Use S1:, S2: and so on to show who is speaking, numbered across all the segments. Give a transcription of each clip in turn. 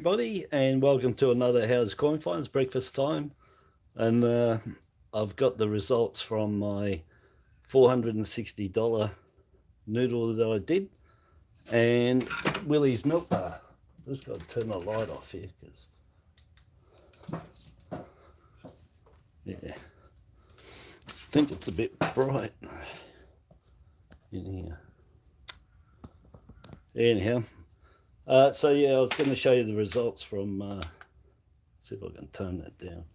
S1: everybody, and welcome to another Howard's Coin Finds breakfast time. And I've got the results from my $460 noodle that I did, and Willy's MilkBar. Just got to turn the light off here because, yeah, I think it's a bit bright in here. Anyhow. So yeah, I was going to show you the results from, see if I can tone that down.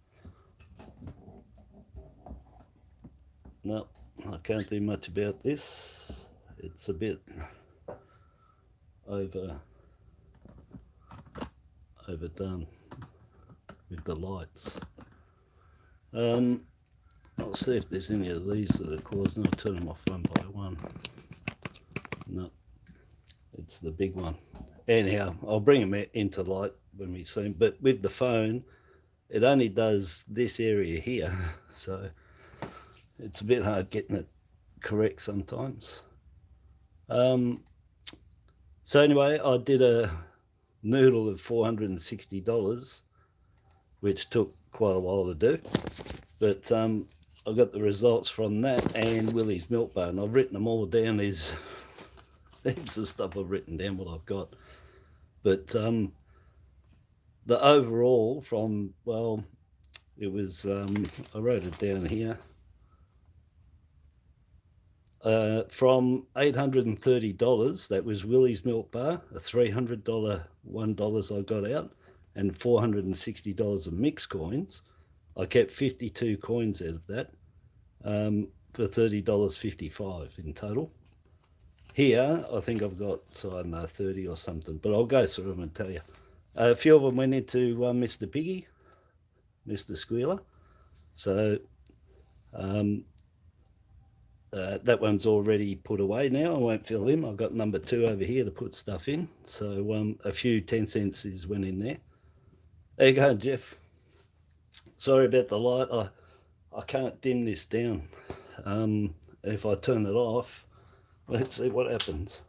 S1: No, I can't do much about this. It's a bit overdone with the lights. I'll see if there's any of these that are causing. I'll turn them off one by one. No, it's the big one. Anyhow, I'll bring them into light when we see them, but with the phone it only does this area here, so it's a bit hard getting it correct sometimes. So anyway, I did a noodle of $460, which took quite a while to do, but I got the results from that and Willy's MilkBar, and I've written them all down. There's heaps of stuff I've written down what I've got. But the overall from, well, it was, I wrote it down here, from $830, that was Willy's MilkBar, a $300 $1 I got out, and $460 of mixed coins. I kept 52 coins out of that for $30.55 in total. Here, I think I've got, I don't know, 30 or something, but I'll go through them and tell you. A few of them went into Mr. Piggy, Mr. Squealer. So that one's already put away now. I won't fill him. I've got number 2 over here to put stuff in. So a few 10 cents went in there. There you go, Jeff. Sorry about the light. I can't dim this down. If I turn it off, let's see what happens.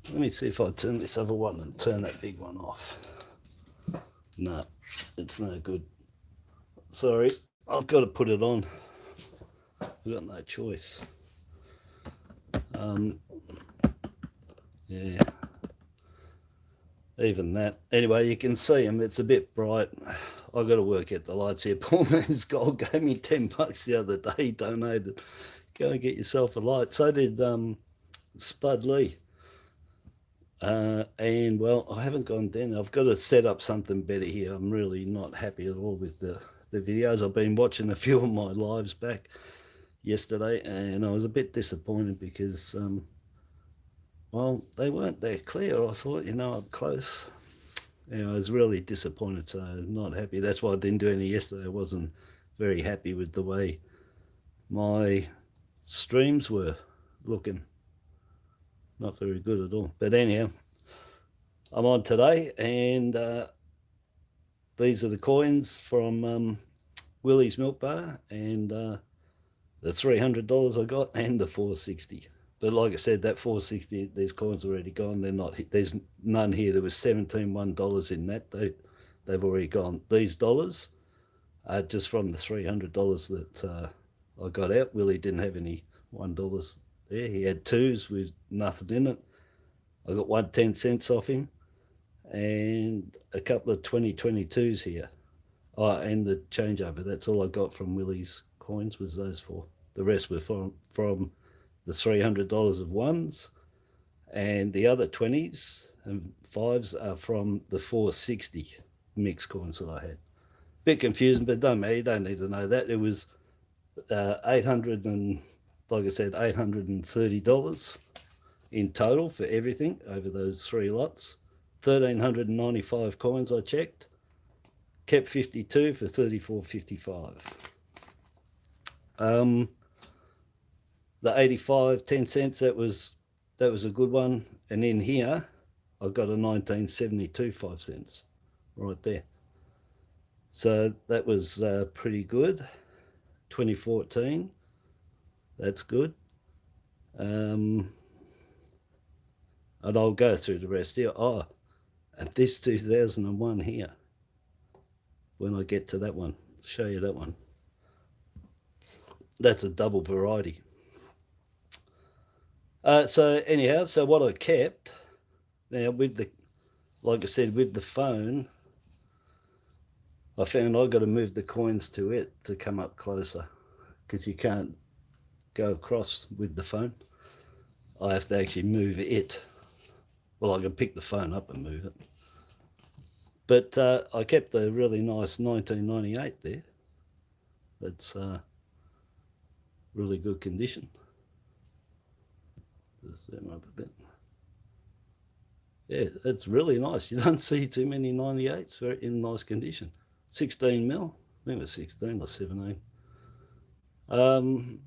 S1: Let me see if I turn this other one and turn that big one off. No, it's no good. Sorry, I've got to put it on. I've got no choice. Yeah, even that. Anyway, you can see them. It's a bit bright. I've got to work out the lights here. Poor man's Gold gave me $10 the other day. He donated. Go and get yourself a light. So did Spud Lee. And well, I haven't gone down. I've got to set up something better here. I'm really not happy at all with the videos. I've been watching a few of my lives back yesterday, and I was a bit disappointed because, well, they weren't that clear. I thought, up close. I was really disappointed, so not happy. That's why I didn't do any yesterday. I wasn't very happy with the way my streams were looking. Not very good at all. But anyhow, I'm on today, and these are the coins from Willy's MilkBar, and the $300 I got, and the $460. But like I said, that $460, these coins are already gone. They're not. There's none here. There was $17 $1 in that. They've already gone. These dollars are just from the $300 that I got out. Willy didn't have any $1 there. He had 2s with nothing in it. I got 1 10 cents off him, and a couple of 2022s here. Oh, and the changeover. That's all I got from Willy's coins, was those 4. The rest were from the $300 of 1s, and the other 20s and 5s are from the $460 mixed coins that I had. Bit confusing, but don't matter. You don't need to know that. It was $830 in total for everything over those 3 lots. 1,395 coins I checked. Kept 52 for $34.55. The 85 10 cents, that was a good one. And in here I got a 1972 5 cents right there. So that was pretty good. 2014, that's good. And I'll go through the rest here. Oh, And this 2001 here, when I get to that one, show you that one. That's a double variety. So anyhow, so what I kept, now with the, like I said, with the phone, I found I got to move the coins to it to come up closer, because you can't go across with the phone. I have to actually move it. Well, I can pick the phone up and move it. But I kept a really nice 1998 there. That's really good condition. Just zoom up a bit. Yeah, it's really nice. You don't see too many 98s in nice condition. 16 mil. I think it was 16 or 17. And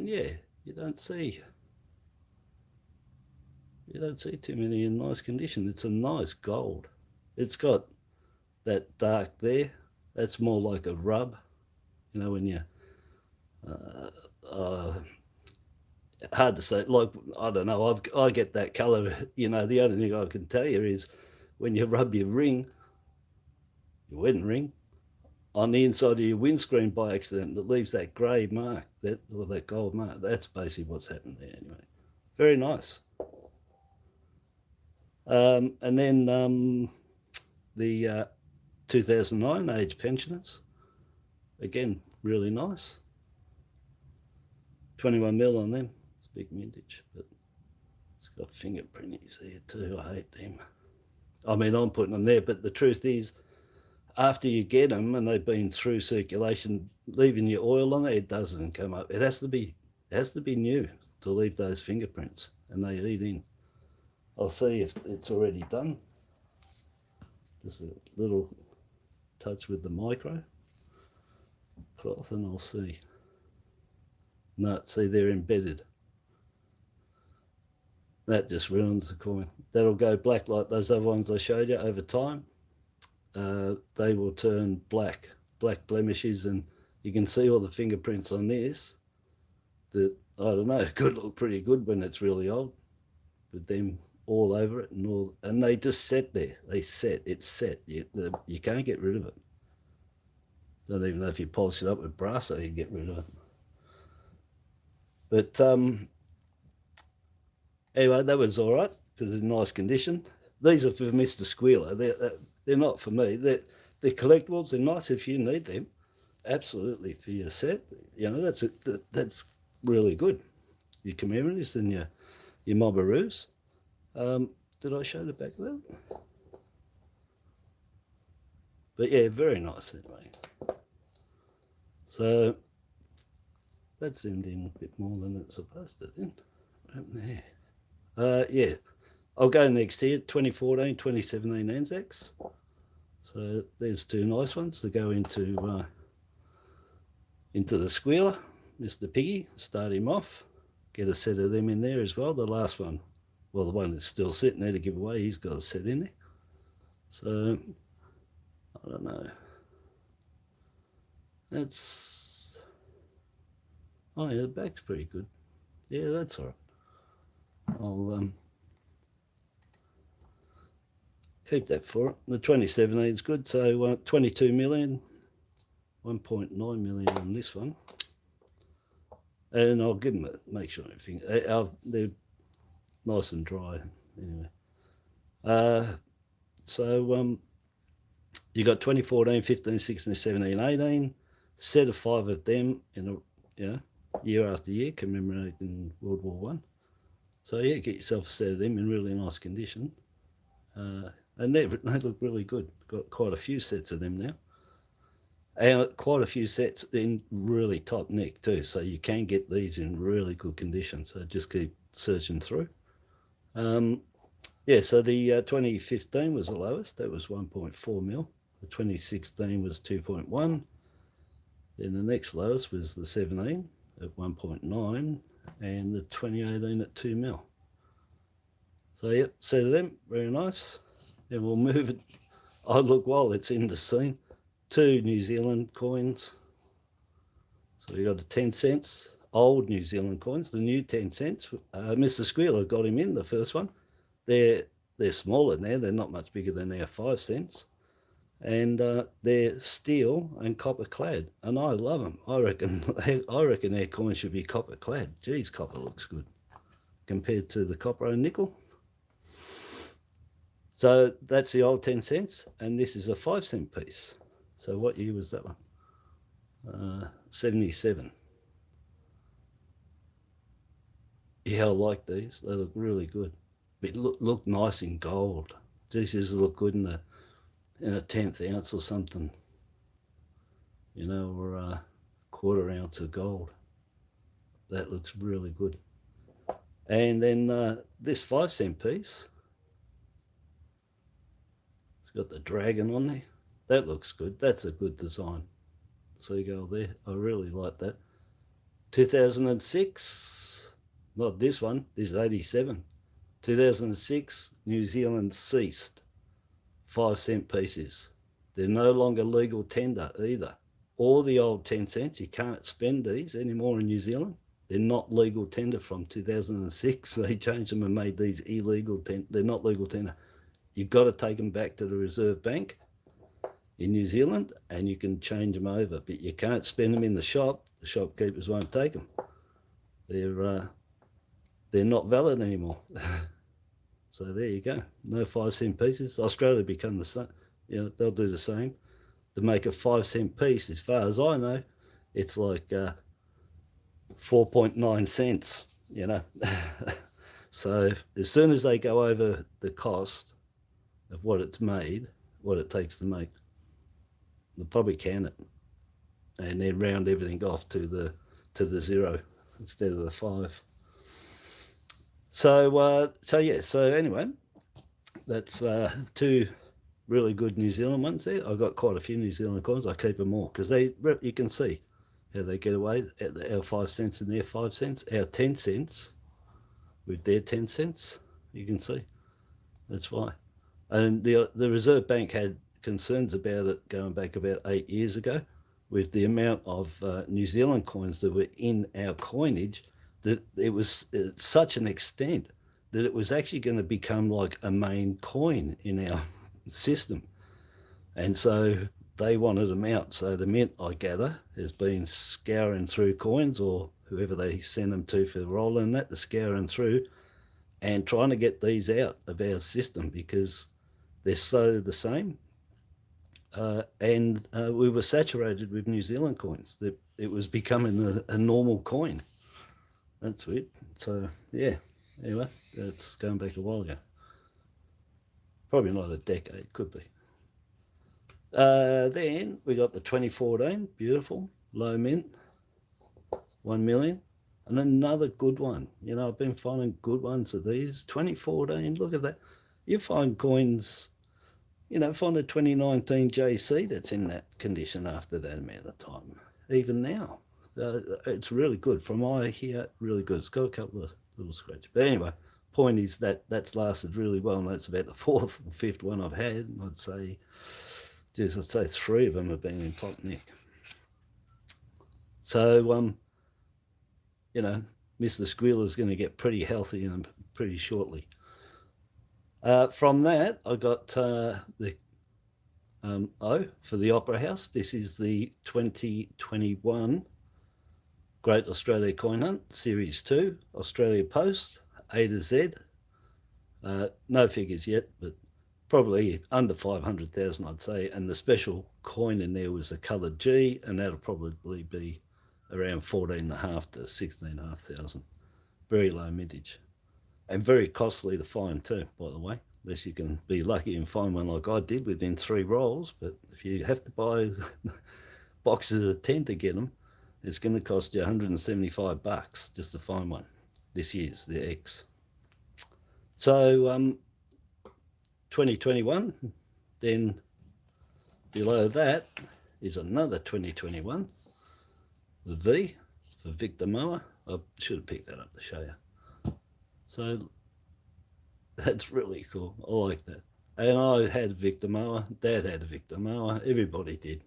S1: yeah, you don't see too many in nice condition. It's a nice gold. It's got that dark there. That's more like a rub. You know, when you hard to say, like, I don't know, I get that colour. You know, the only thing I can tell you is when you rub your ring, your wedding ring, on the inside of your windscreen by accident, it leaves that grey mark, that gold mark. That's basically what's happened there anyway. Very nice. And then the 2009 age pensioners, again, really nice. 21 mil on them. It's a big vintage, but it's got fingerprinties there too. I hate them. I mean, I'm putting them there, but the truth is, after you get them and they've been through circulation, leaving your oil on it doesn't come up. It has to be new to leave those fingerprints, and they eat in. I'll see if it's already done. Just a little touch with the micro cloth, and I'll see. No, see, they're embedded. That just ruins the coin. That'll go black like those other ones I showed you over time. They will turn black blemishes, and you can see all the fingerprints on this that, I don't know, could look pretty good when it's really old, with them all over it, and they just set there. It's set. You can't get rid of it. Don't even know if you polish it up with brass, so you get rid of it. But anyway, that was all right because it's in nice condition. These are for Mr. Squealer. They're not for me. They're collectibles. They're nice if you need them. Absolutely, for your set. You know, that's really good. Your commemorations and your Mobberoos. Did I show the back of that? But yeah, very nice anyway. So that zoomed in a bit more than it's supposed to, didn't it? What happened there? Yeah, I'll go next here, 2014, 2017 Anzacs. So there's two nice ones to go into the squealer, Mr. Piggy. Start him off. Get a set of them in there as well. The last one, well, the one that's still sitting there to give away, he's got a set in there. So I don't know. That's, oh yeah, the back's pretty good. Yeah, that's all right. I'll keep that for it. The 2017 is good. So 22 million, 1.9 million on this one. And I'll give them make sure everything, they're nice and dry anyway. So you got 2014, 15, 16, 17, 18, set of 5 of them in a, year after year, commemorating World War One. So yeah, get yourself a set of them in really nice condition. And they look really good. Got quite a few sets of them now. And quite a few sets in really top neck too. So you can get these in really good condition. So just keep searching through. Yeah, so the 2015 was the lowest. That was 1.4 mil. The 2016 was 2.1. Then the next lowest was the 17 at 1.9. And the 2018 at 2 mil. So yep, set of them, very nice. And we'll move it. Oh look, while it's in the scene, 2 New Zealand coins. So we got a 10 cents, old New Zealand coins, the new 10 cents. Mr. Squealer got him in the first one. They're they're smaller now. They're not much bigger than our 5 cents. And they're steel and copper clad, and I love them. I reckon our coins should be copper clad. Geez, copper looks good compared to the copper and nickel. So that's the old 10 cents, and this is a 5 cent piece. So what year was that one? 77. Yeah, I like these. They look really good. But look nice in gold. Geez, these look good in a 1/10 ounce or something, you know, or a 1/4 ounce of gold. That looks really good. And then this 5 cent piece, it's got the dragon on there. That looks good. That's a good design. Seagull there. I really like that. 2006, not this one, this is 87. 2006, New Zealand ceased 5 cent pieces. They're no longer legal tender either. All the old 10 cents, you can't spend these anymore in New Zealand. They're not legal tender from 2006. They changed them and made these illegal tender. They're not legal tender. You've got to take them back to the Reserve Bank in New Zealand and you can change them over, but you can't spend them in the shop. The shopkeepers won't take them. They're not valid anymore. So there you go. No 5 cent pieces. Australia become the same. You know, they'll do the same. To make a 5 cent piece, as far as I know, it's like 4.9 cents, you know. So as soon as they go over the cost of what it's made, what it takes to make, they'll probably can it and then round everything off to the 0 instead of the 5. So anyway, that's 2 really good New Zealand ones there. I've got quite a few New Zealand coins. I keep them all because you can see how they get away. Our 5 cents and their 5 cents, our 10 cents with their 10 cents. You can see that's why. And the Reserve Bank had concerns about it going back about 8 years ago, with the amount of New Zealand coins that were in our coinage, that it was such an extent that it was actually going to become like a main coin in our system. And so they wanted them out. So the Mint, I gather, has been scouring through coins, or whoever they send them to for the roll in that, they're scouring through and trying to get these out of our system because they're so the same. And we were saturated with New Zealand coins. That it was becoming a normal coin. That's weird. So yeah, anyway, that's going back a while ago. Probably not a decade, could be. Then we got the 2014, beautiful, low mint, 1 million. And another good one. You know, I've been finding good ones of these. 2014, look at that. You find coins, you know, find a 2019 JC that's in that condition after that amount of time. Even now, it's really good. From I hear, really good. It's got a couple of little scratches. But anyway, point is that's lasted really well, and that's about the 4th or 5th one I've had. I'd say 3 of them have been in top nick. So, you know, Mr. Squealer's going to get pretty healthy and pretty shortly. From that, I got the O for the Opera House. This is the 2021 Great Australia Coin Hunt, Series 2, Australia Post, A to Z. No figures yet, but probably under 500,000, I'd say. And the special coin in there was a coloured G, and that'll probably be around 14,500 to 16,500. Very low mintage. And very costly to find too, by the way, unless you can be lucky and find one like I did within 3 rolls. But if you have to buy boxes of 10 to get them, it's going to cost you $175 just to find one. This year's the X. So 2021, then below that is another 2021, the V for Victor Moa. I should have picked that up to show you. So that's really cool. I like that. And I had Victor Moa, Dad had a Victor Moa, everybody did.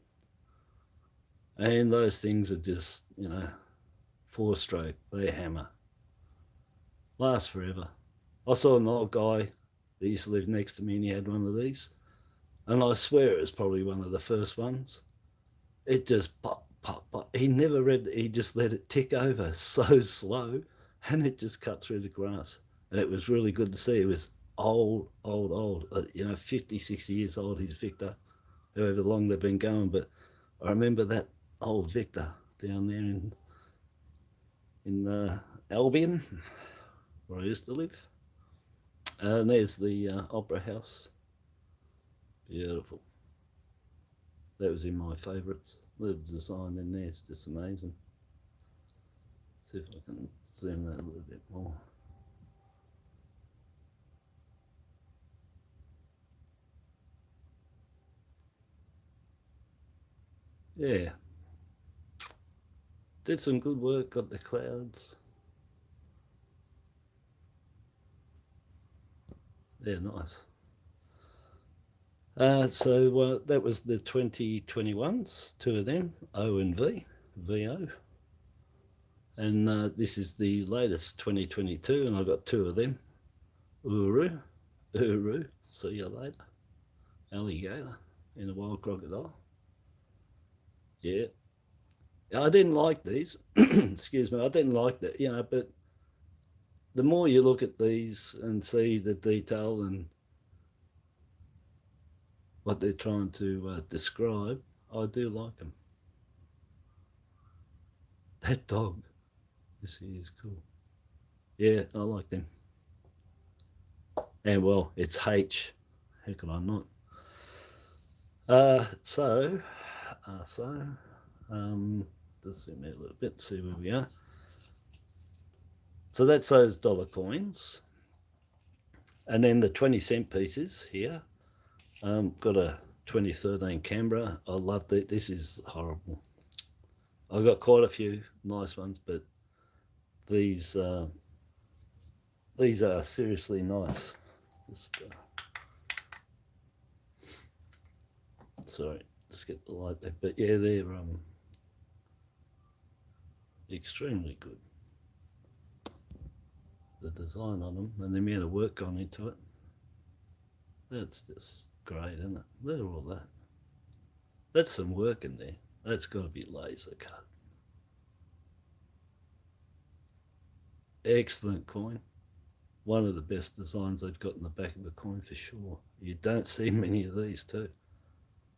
S1: And those things are just, you know, 4-stroke, they hammer. Last forever. I saw an old guy that used to live next to me, and he had one of these. And I swear it was probably one of the first ones. It just pop, pop, pop. He never read it. He just let it tick over so slow, and it just cut through the grass. And it was really good to see. It was old, old, old. 50, 60 years old, his Victor, however long they've been going. But I remember that old Victor down there in Albion, where I used to live. And there's the Opera House. Beautiful. That was in my favourites. The design in there is just amazing. See if I can zoom that a little bit more. Yeah. Did some good work, got the clouds. Yeah, nice. So that was the 2021s, two of them, O and V, VO. And this is the latest 2022, and I got two of them. Uru, see you later. Alligator in a wild crocodile. Yeah. I didn't like these. Excuse me, I didn't like that, but the more you look at these and see the detail and what they're trying to describe, I do like them. That dog, this is cool. Yeah, I like them. And well, it's H. How could I not? Just zoom out a little bit, see where we are. So that's those dollar coins. And then the 20-cent pieces here. Got a 2013 Canberra. I love that. This is horrible. I got quite a few nice ones, but these are seriously nice. Sorry, just get the light there. But yeah, they're extremely good. The design on them and the amount of work gone into it. That's just great, isn't it? Look at all that. That's some work in there. That's got to be laser cut. Excellent coin. One of the best designs they've got in the back of a coin for sure. You don't see many of these too.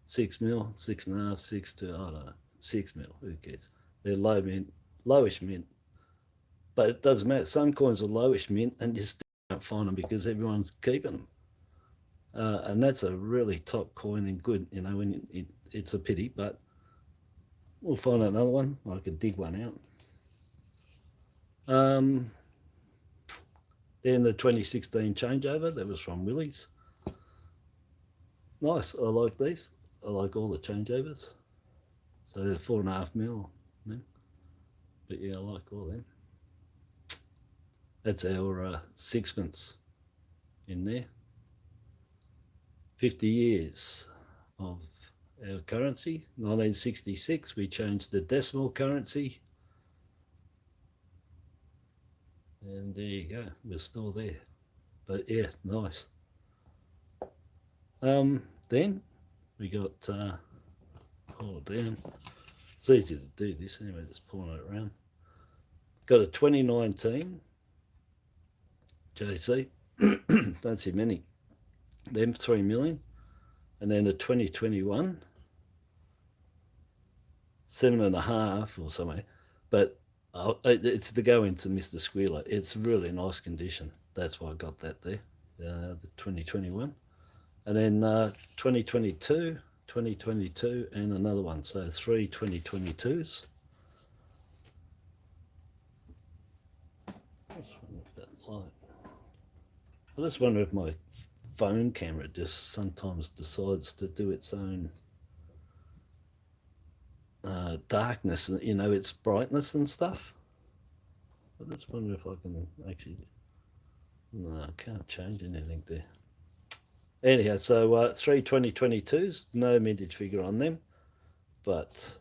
S1: 6 mil, 6.5, 6 to, I don't know, 6 mil, who cares? They're low mint, lowish mint. But it doesn't matter. Some coins are lowish mint and you still don't find them because everyone's keeping them. And that's a really top coin and good, when it's a pity, but we'll find another one. I could dig one out. Then the 2016 changeover, that was from Willy's. Nice, I like these. I like all the changeovers. So they're 4.5 mil. But yeah, I like all them. That's our sixpence in there. 50 years of our currency. 1966, we changed the decimal currency. And there you go, we're still there. But yeah, nice. Then we got, hold down. It's easy to do this anyway, just pulling it around. Got a 2019 JC, don't see many. Them 3 million. And then a 2021, 7.5 or something. But it's to go into Mr. Squealer. It's really nice condition. That's why I got that there, the 2021. And then 2022, 2022, and another one. So 3 2022s. I just wonder if my phone camera just sometimes decides to do its own darkness, its brightness and stuff. I just wonder if I can actually, no, I can't change anything there. Anyhow, so 3 2022s, no mintage figure on them, but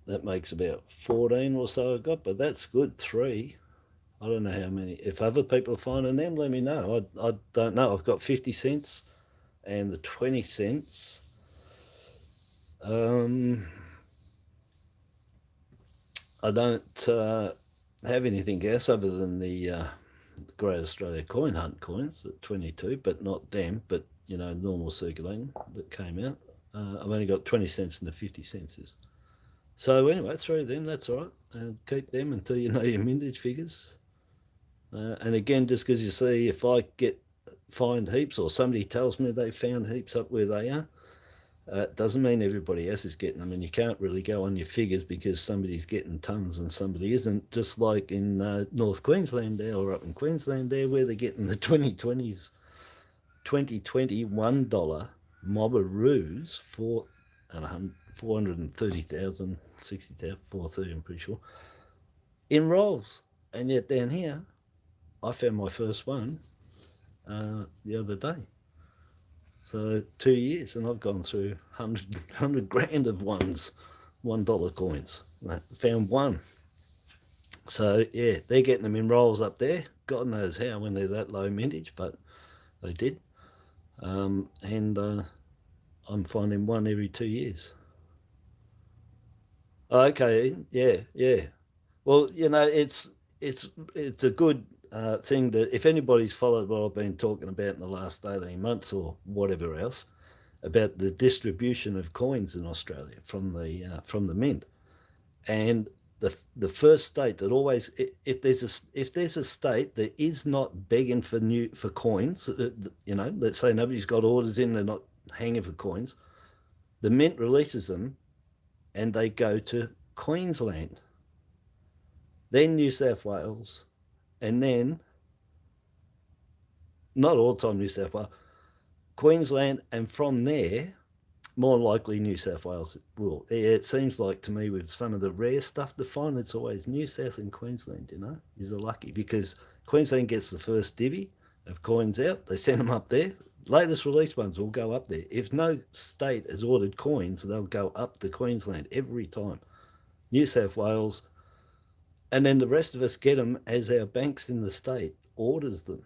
S1: that makes about 14 or so I got, but that's good, 3. I don't know how many. If other people are finding them, let me know. I don't know. I've got 50 cents and the 20 cents. I don't have anything else other than the Great Australia Coin Hunt coins at 22, but not them, but normal circulating that came out. I've only got 20 cents and the 50 cents. So anyway, 3 of them, that's all right. And keep them until you know your mintage figures. And again, just because you see, if I find heaps or somebody tells me they found heaps up where they are, doesn't mean everybody else is getting them, and you can't really go on your figures because somebody's getting tons and somebody isn't, just like in North Queensland there, or up in Queensland there, where they're getting the 2020 $1 Mobberoos for 430,000, 60,000, 430, I'm pretty sure, in rolls. And yet down here, I found my first one the other day. So 2 years, and I've gone through 100 grand of $1 coins. I found one. So yeah, they're getting them in rolls up there. God knows how when they're that low mintage, but they did. And I'm finding one every 2 years. Okay, yeah. Well, it's a good thing that if anybody's followed what I've been talking about in the last 18 months or whatever else about the distribution of coins in Australia from the mint, and the first state that always, if there's a state that is not begging for coins, let's say nobody's got orders in, they're not hanging for coins, the mint releases them and they go to Queensland, then New South Wales, and then, not all the time New South Wales, Queensland, and from there, more likely New South Wales will. It seems like to me with some of the rare stuff to find, it's always New South and Queensland, is a lucky, because Queensland gets the first divvy of coins out, they send them up there. Latest release ones will go up there. If no state has ordered coins, they'll go up to Queensland every time. New South Wales, and then the rest of us get them as our banks in the state orders them.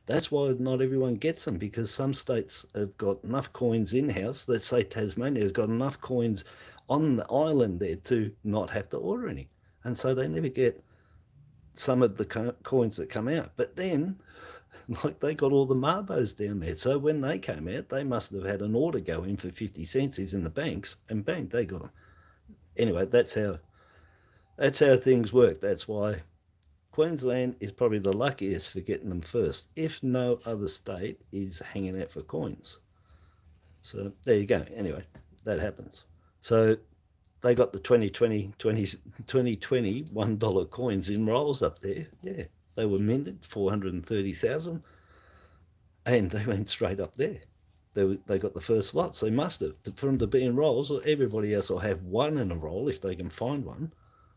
S1: That's why not everyone gets them, because some states have got enough coins in-house. Let's say Tasmania has got enough coins on the island there to not have to order any. And so they never get some of the coins that come out. But then, like, they got all the Marbos down there. So when they came out, they must have had an order go in for 50 cents in the banks, and bang, they got them. Anyway, that's how things work. That's why Queensland is probably the luckiest for getting them first, if no other state is hanging out for coins. So there you go. Anyway, that happens. So they got the 2020 $1 coins in rolls up there. Yeah, they were minted, 430,000, and they went straight up there. They got the first lot, so they must have. For them to be in rolls, everybody else will have one in a roll if they can find one.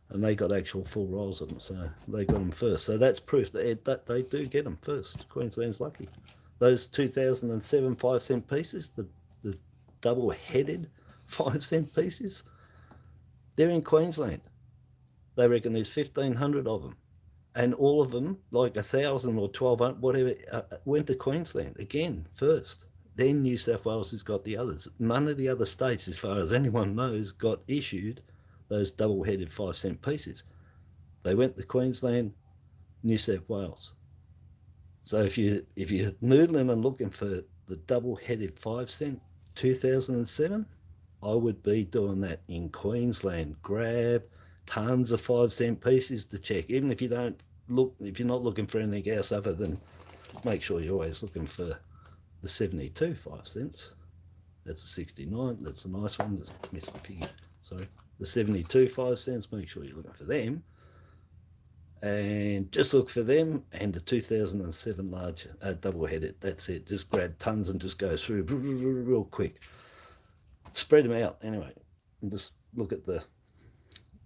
S1: And they got actual full rolls of them, so they got them first. So that's proof that they do get them first. Queensland's lucky. Those 2007 5-cent pieces, the double-headed 5-cent pieces, they're in Queensland. They reckon there's 1,500 of them. And all of them, like 1,000 or 1,200, whatever, went to Queensland again first. Then New South Wales has got the others. None of the other states, as far as anyone knows, got issued those double-headed 5-cent pieces. They went to Queensland, New South Wales. So if you're noodling and looking for the double-headed 5-cent 2007, I would be doing that in Queensland. Grab tons of 5-cent pieces to check. Even if you're not looking for anything else other than, make sure you're always looking for the 72 5 cents. That's a 69. That's a nice one. Just missed the Piggy. Sorry. The 72 5 cents, make sure you're looking for them, and just look for them, and the 2007 large double-headed. That's it. Just grab tons and just go through real quick. Spread them out anyway, and just look at the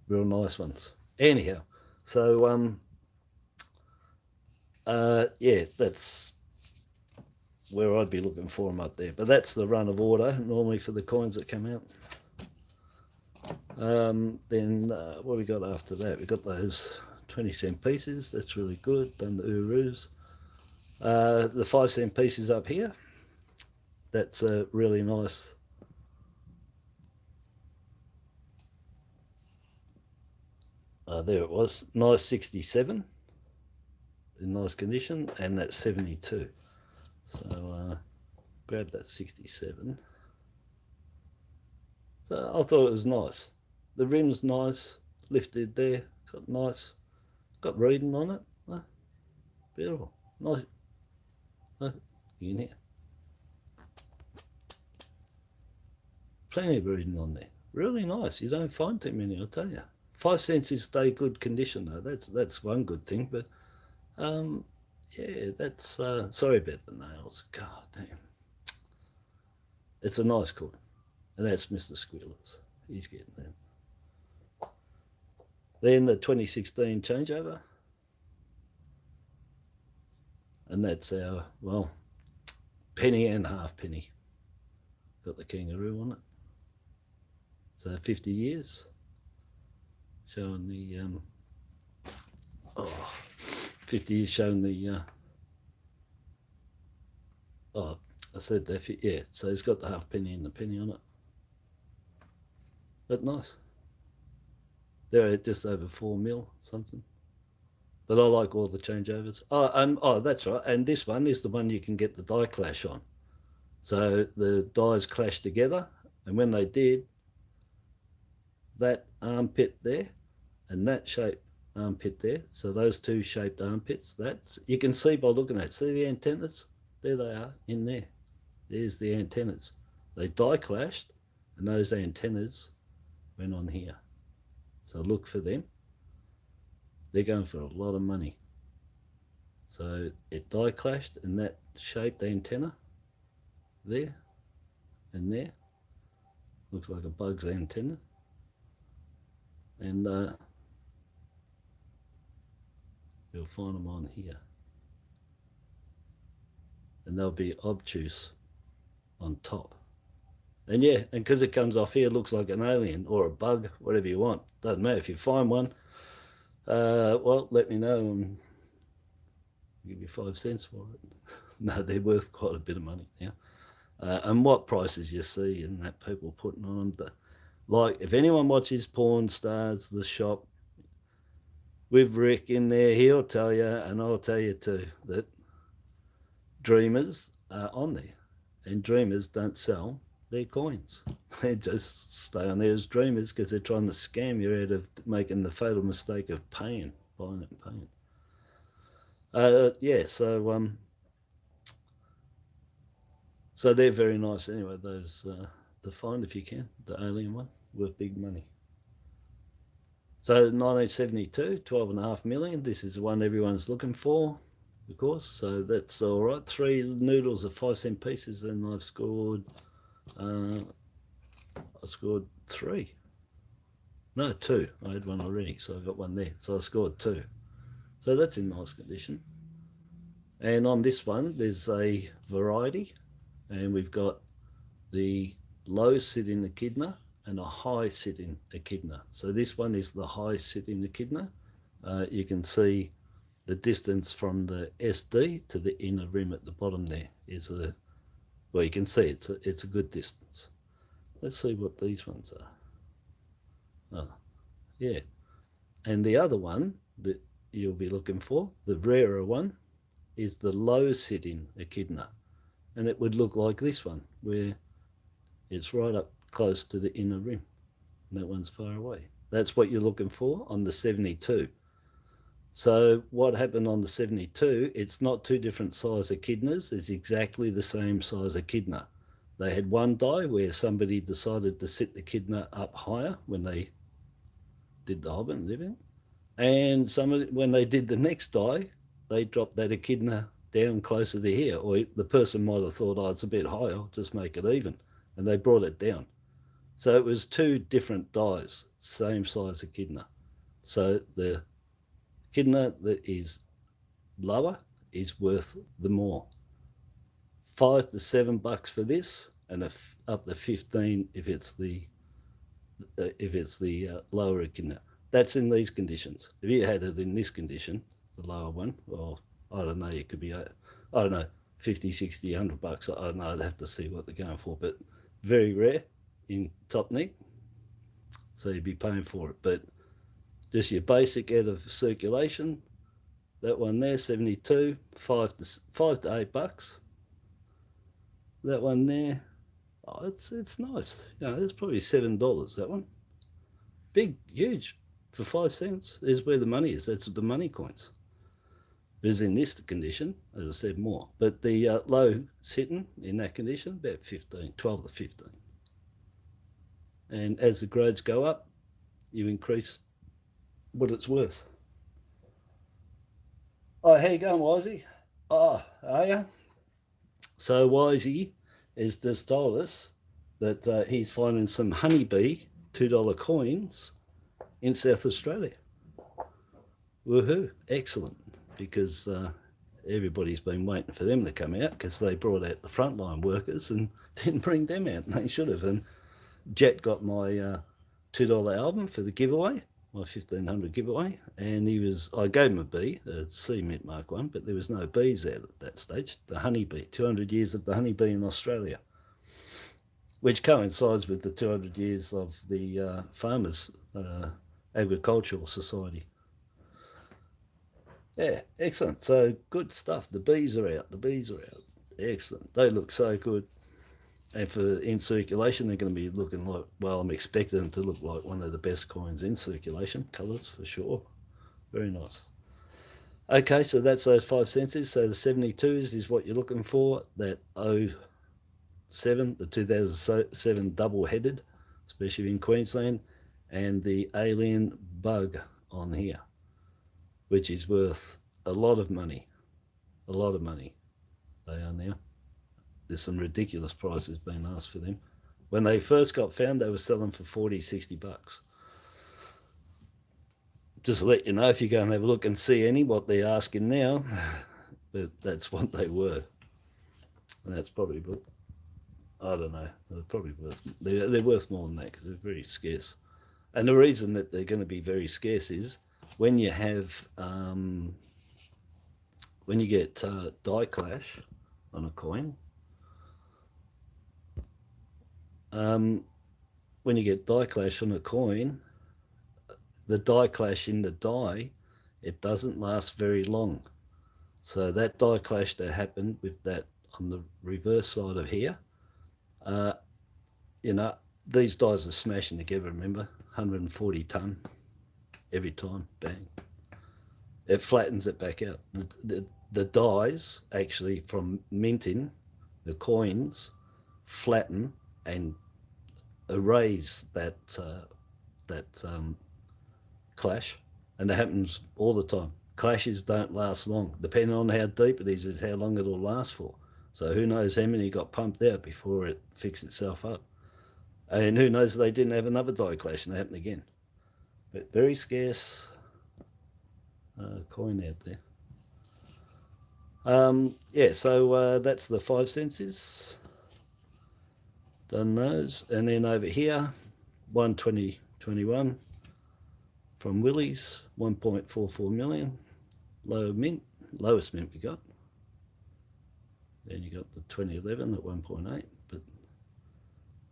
S1: real nice ones. Anyhow, so yeah, that's where I'd be looking for them up there. But that's the run of order normally for the coins that come out. Then what we got after that? We got those 20-cent pieces. That's really good. Done the Urus. The 5-cent pieces up here. That's a really nice. There it was. Nice 67. In nice condition, and that's 72. So grab that 67. So I thought it was nice. The rim's nice, lifted there, got reading on it. Beautiful. Nice. You can hear. Plenty of reading on there. Really nice. You don't find too many, I'll tell you. 5 cents is stay good condition though. That's one good thing, but yeah, that's sorry about the nails. God damn. It's a nice coin. And that's Mr. Squealers. He's getting that. Then the 2016 changeover. And that's our, well, penny and half penny. Got the kangaroo on it. So 50 years. Showing the 50 years showing the I said that, yeah, so he's got the half penny and the penny on it. But nice. They're at just over 4 mil something. But I like all the changeovers. Oh, that's right. And this one is the one you can get the die clash on. So the dies clash together, and when they did, that armpit there and that shape armpit there, so those two shaped armpits, that's, you can see by looking at it. See the antennas? There they are in there. There's the antennas. They die clashed, and those antennas went on here. So look for them. They're going for a lot of money. So it die clashed, and that shaped antenna there and there looks like a bug's antenna. And you'll find them on here. And they'll be obtuse on top. And yeah, and because it comes off here, it looks like an alien or a bug, whatever you want. Doesn't matter. If you find one, well, let me know and I'll give you 5 cents for it. No, they're worth quite a bit of money now. And what prices you see and that people putting on them. Like, if anyone watches Porn Stars, The Shop, with Rick in there, he'll tell you, and I'll tell you too, that Dreamers are on there. And Dreamers don't sell their coins. They just stay on there as Dreamers because they're trying to scam you out of making the fatal mistake of buying it and paying. Yeah, so they're very nice anyway, those to find if you can, the alien one. Worth big money. So 1972, 12.5 million. This is the one everyone's looking for, of course. So that's all right. 3 noodles of 5-cent pieces, and I've scored. I scored 3. No, 2. I had one already, so I got one there. So I scored 2. So that's in nice condition. And on this one, there's a variety, and we've got the low sitting echidna and a high sitting echidna. So this one is the high sitting echidna. You can see the distance from the SD to the inner rim at the bottom there is a, well, you can see it's a good distance. Let's see what these ones are. Oh, yeah. And the other one that you'll be looking for, the rarer one, is the low sitting echidna. And it would look like this one, where it's right up close to the inner rim. And that one's far away. That's what you're looking for on the 72. So what happened on the 72, it's not 2 different size echidnas, it's exactly the same size echidna. They had one die where somebody decided to sit the echidna up higher when they did the Hobbit and everything. And when they did the next die, they dropped that echidna down closer to here, or the person might have thought, oh, it's a bit high, I'll just make it even. And they brought it down. So it was 2 different dies, same size echidna. So the echidna that is lower is worth the more. $5 to $7 for this, and up to 15 if it's the lower echidna. That's in these conditions. If you had it in this condition, the lower one, well, I don't know, it could be, I don't know, 50, 60, 100 bucks. I don't know, I'd have to see what they're going for, but very rare in top neat. So you'd be paying for it. But just your basic out of circulation, that one there, 72, 5 to 8 bucks. That one there, oh, it's nice. You know, it's probably $7, that one. Big, huge, for 5 cents is where the money is. That's the money coins. Is in this condition, as I said, more. But the low sitting in that condition, about 15, 12 to 15. And as the grades go up, you increase what it's worth. Oh, how you going, Wisey? Oh, are you? So Wisey has just told us that he's finding some honeybee $2 coins in South Australia. Woohoo! Excellent, because everybody's been waiting for them to come out because they brought out the frontline workers and didn't bring them out, and they should have. And Jet got my $2 album for the giveaway, my 1500 giveaway, and I gave him a B, a C Mint Mark 1, but there was no Bs out at that stage. The honeybee, 200 years of the honeybee in Australia, which coincides with the 200 years of the Farmers Agricultural Society. Yeah, excellent. So good stuff. The bees are out. The bees are out. Excellent. They look so good. And for in circulation, they're going to be looking like, well, I'm expecting them to look like one of the best coins in circulation. Colours for sure. Very nice. Okay, so that's those 5 senses. So the 72s is what you're looking for. That 07, the 2007 double-headed, especially in Queensland, and the alien bug on here, which is worth a lot of money. A lot of money they are now. There's some ridiculous prices being asked for them. When they first got found, they were selling for 40, 60 bucks. Just to let you know, if you go and have a look and see what they're asking now, but that's what they were. And that's probably, I don't know, they're probably they're worth more than that because they're very scarce. And the reason that they're going to be very scarce is when you have, when you get die clash on a coin, when you get die clash on a coin, the die clash in the die, it doesn't last very long. So that die clash that happened with that on the reverse side of here, you know, these dies are smashing together, remember? 140 ton every time, bang. It flattens it back out. The dies actually from minting, the coins flatten and erase that clash, and it happens all the time. Clashes don't last long. Depending on how deep it is how long it'll last for. So who knows how many got pumped out before it fixed itself up. And who knows, they didn't have another die clash and it happened again. But very scarce coin out there. Yeah, so that's the 5 senses. Done those. And then over here, 12021 from Willy's, 1.44 million. Low mint, lowest mint we got. Then you got the 2011 at 1.8, but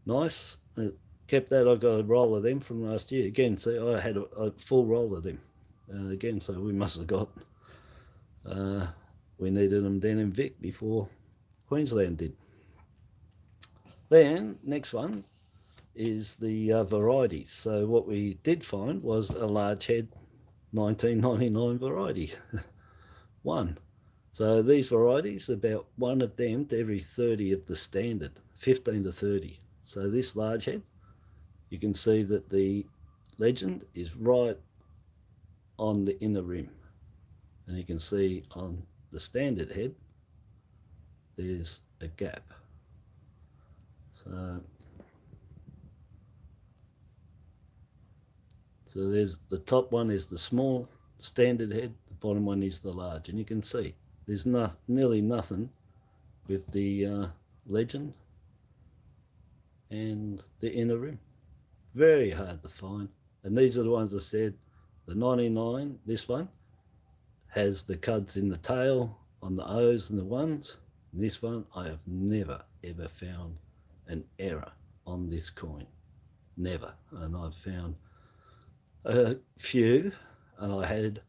S1: nice. Kept that. I got a roll of them from last year. Again, see, I had a full roll of them. Again, so we must have got, we needed them down in Vic before Queensland did. Then, next one is the varieties. So what we did find was a large head 1999 variety. One. So these varieties, about one of them to every 30 of the standard, 15 to 30. So this large head, you can see that the legend is right on the inner rim. And you can see on the standard head, there's a gap. So there's the top one is the small standard head, the bottom one is the large, and you can see there's nearly nothing with the legend and the inner rim. Very hard to find, and these are the ones I said The 99, this one, has the CUDs in the tail on the O's and the ones. This one, I have never ever found an error on this coin. Never. And I've found a few, and I had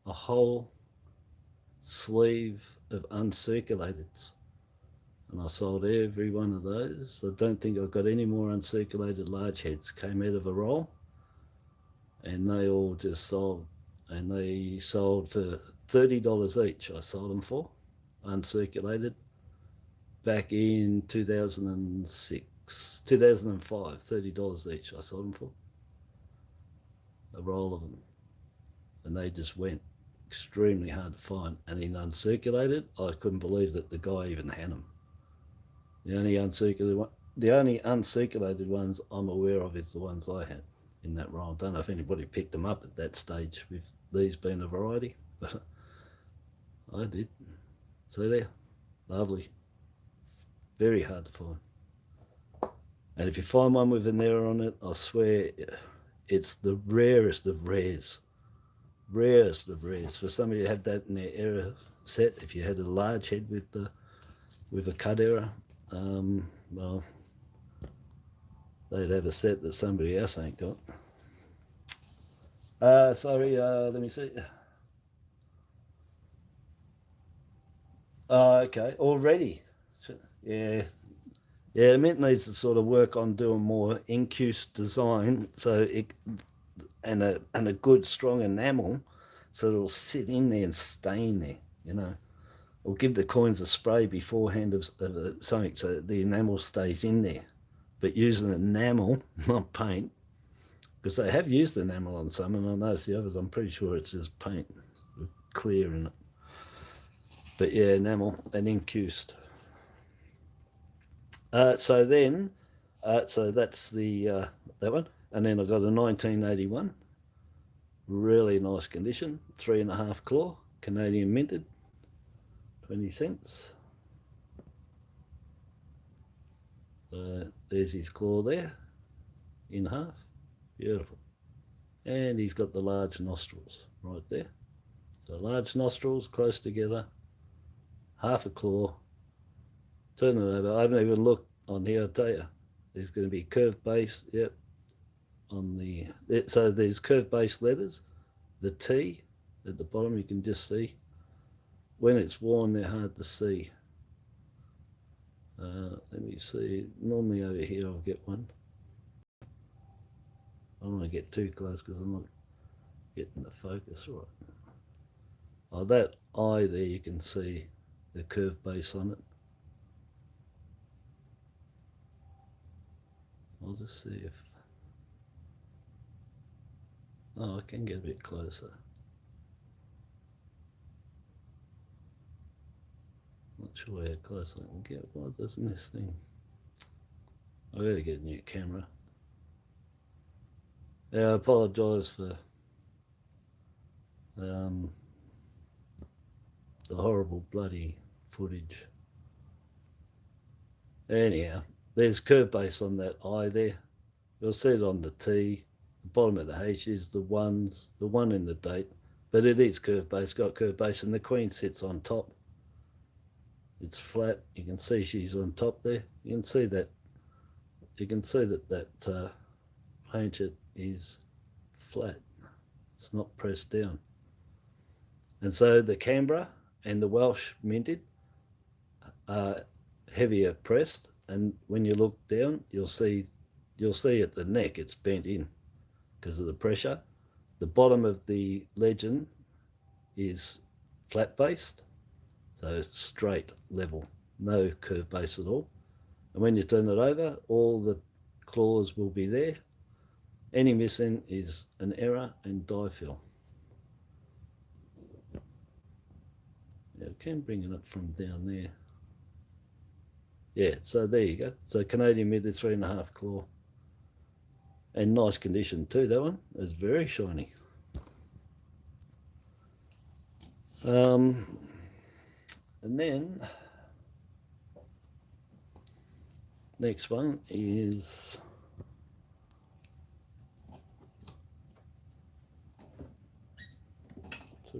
S1: a whole sleeve of uncirculateds, and I sold every one of those. I don't think I've got any more uncirculated large heads. Came out of a roll, and they all just sold, and they sold for $30 each. I sold them for uncirculated back in 2006, 2005. $30 each I sold them for, a roll of them, and they just went extremely hard to find. And in uncirculated, I couldn't believe that the guy even had them. The only uncirculated ones I'm aware of is the ones I had in that roll. I don't know if anybody picked them up at that stage with these being a variety, but I did. So there, lovely. Very hard to find. And if you find one with an error on it, I swear it's the rarest of rares. Rarest of rares. For somebody to have that in their error set, if you had a large head with a CUD error, well, they'd have a set that somebody else ain't got. Sorry, let me see. Okay, already. Yeah. Yeah, Mint needs to sort of work on doing more incuse design, so it and a good strong enamel, so it'll sit in there and stain there, you know. Or give the coins a spray beforehand of something so that the enamel stays in there. But using enamel, not paint, because they have used enamel on some, and I noticed the others, I'm pretty sure it's just paint with clear in it. But yeah, enamel and incused. So that's the that one, and then I got a 1981, really nice condition, 3.5 claw, Canadian minted, 20 cents. There's his claw there, in half, beautiful, and he's got the large nostrils right there. So large nostrils close together, half a claw. Turn it over. I haven't even looked on here. I'll tell you, there's going to be curved base. Yep. On the so there's curved base letters. The T at the bottom you can just see. When it's worn, they're hard to see. Let me see. Normally over here I'll get one. I don't want to get too close because I'm not getting the focus right. Oh, that eye there, you can see the curved base on it. I'll just see if, oh, I can get a bit closer. Not sure how close I can get. Why doesn't this thing? I gotta get a new camera. Yeah, I apologise for the horrible bloody footage. Anyhow, there's curve base on that eye there. You'll see it on the T. The bottom of the H is the ones, the one in the date, but it is curve base, got curve base, and the Queen sits on top. It's flat. You can see she's on top there. You can see that. You can see that planchet is flat. It's not pressed down. And so the Canberra and the Welsh minted are heavier pressed, and when you look down, you'll see at the neck it's bent in because of the pressure. The bottom of the legend is flat based, so it's straight level, no curve base at all. And when you turn it over, all the claws will be there. Any missing is an error and die fill. Yeah, I can bring it up from down there. Yeah, so there you go. So Canadian minted 3.5 claw. And nice condition too, that one. It's very shiny. And then next one is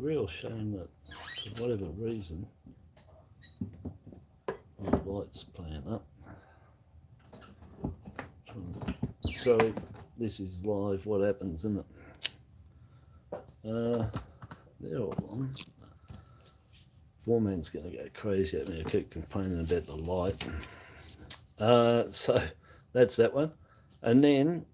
S1: real shame that for whatever reason my light's playing up. So this is live, what happens, isn't it? They're all on. Foreman's going to go crazy at me. I keep complaining about the light. So that's that one. And then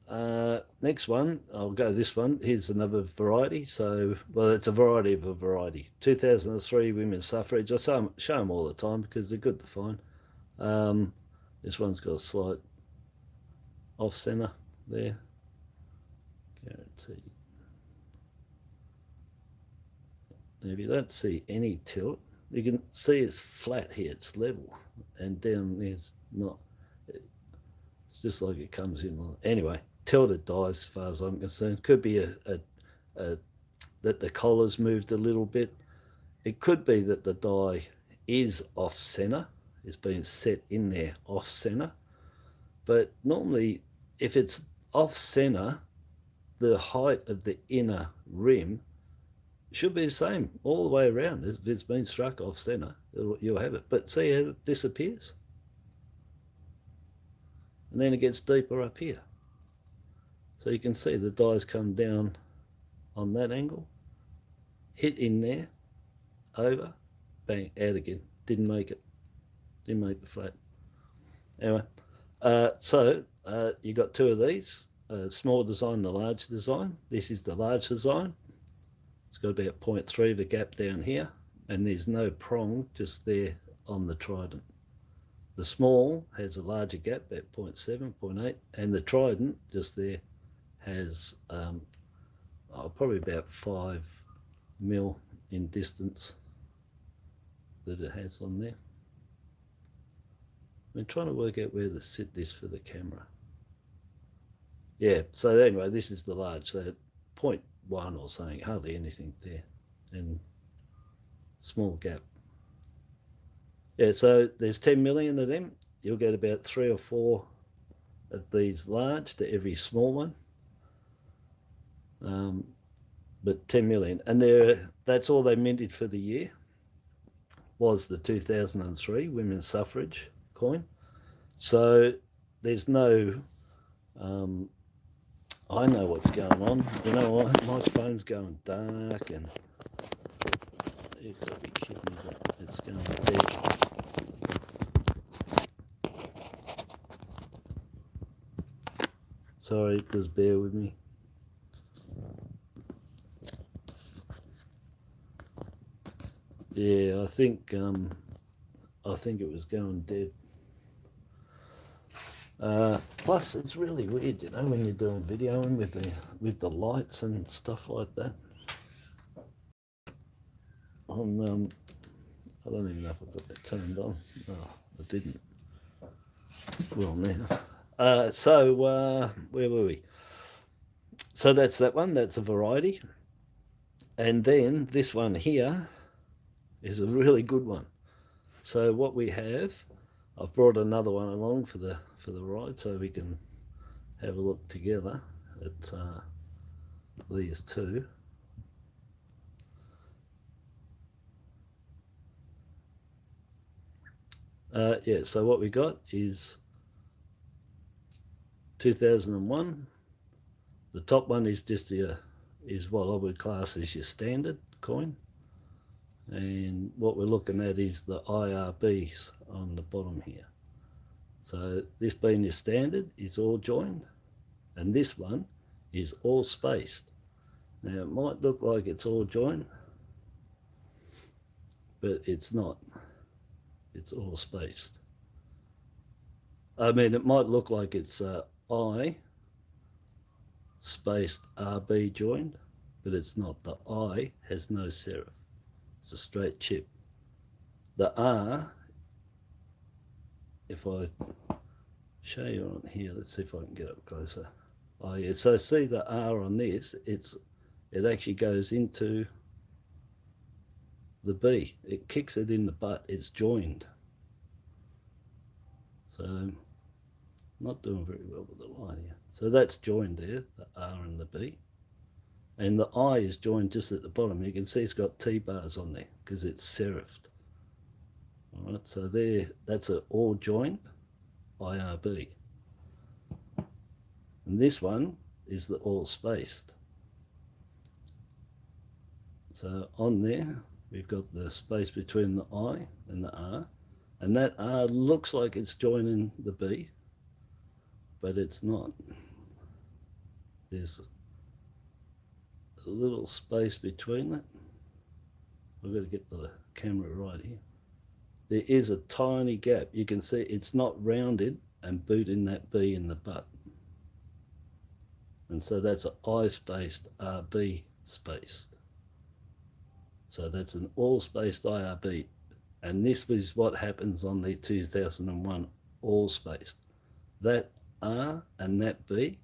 S1: next one, I'll go this one. Here's another variety. So, well, it's a variety of a variety. 2003 women's suffrage. I show them all the time because they're good to find. This one's got a slight off center there. Guaranteed. If you don't see any tilt, you can see it's flat here, it's level, and down there's not. It's just like it comes in. Anyway, tilted die as far as I'm concerned. Could be that the collar's moved a little bit. It could be that the die is off center. It's been set in there off center. But normally, if it's off center, the height of the inner rim should be the same all the way around. If it's been struck off center, you'll have it. But see how it disappears? And then it gets deeper up here. So you can see the dies come down on that angle, hit in there, over, bang, out again. Didn't make it. Didn't make the flat. Anyway, so you got two of these, small design, the large design. This is the large design. It's got about 0.3 of a gap down here, and there's no prong just there on the trident. The small has a larger gap at 0.7, 0.8, and the trident just there has probably about 5 mil in distance that it has on there. I'm trying to work out where to sit this for the camera. Yeah, so anyway, this is the large, so 0.1 or something, hardly anything there, and small gap. Yeah, so there's 10 million of them. You'll get about 3 or 4 of these large to every small one. But 10 million. And that's all they minted for the year, was the 2003 women's suffrage coin. So there's no, I know what's going on. You know what? My phone's going dark and you've got to be kidding me, but it's going dead. Sorry, just bear with me. Yeah, I think it was going dead. Plus, it's really weird, you know, when you're doing videoing with the lights and stuff like that. I don't even know if I've got that turned on. No, I didn't. Well, now. So where were we? So that's that one. That's a variety. And then this one here is a really good one. So what we have, I've brought another one along for the ride so we can have a look together at these two. Yeah, so what we got is 2001. The top one is just is what I would class as your standard coin, and what we're looking at is the IRBs on the bottom here. So this being your standard is all joined, and this one is all spaced. Now it might look like it's all joined, but it's not. It's all spaced. I mean, it might look like it's I spaced RB joined, but it's not. The I has no serif. It's a straight chip. The R, if I show you on here, let's see if I can get up closer. Oh yeah, so see the R on this, it actually goes into the B. It kicks it in the butt, it's joined. So not doing very well with the line here. So that's joined there, the R and the B. And the I is joined just at the bottom. You can see it's got T-bars on there because it's serifed. All right, so there, that's an all joined IRB. And this one is the all spaced. So on there, we've got the space between the I and the R. And that R looks like it's joining the B, but it's not. There's a little space between it. I've got to get the camera right here. There is a tiny gap. You can see it's not rounded and booting that B in the butt. And so that's an I spaced RB spaced. So that's an all spaced IRB. And this is what happens on the 2001 all spaced. That R and that B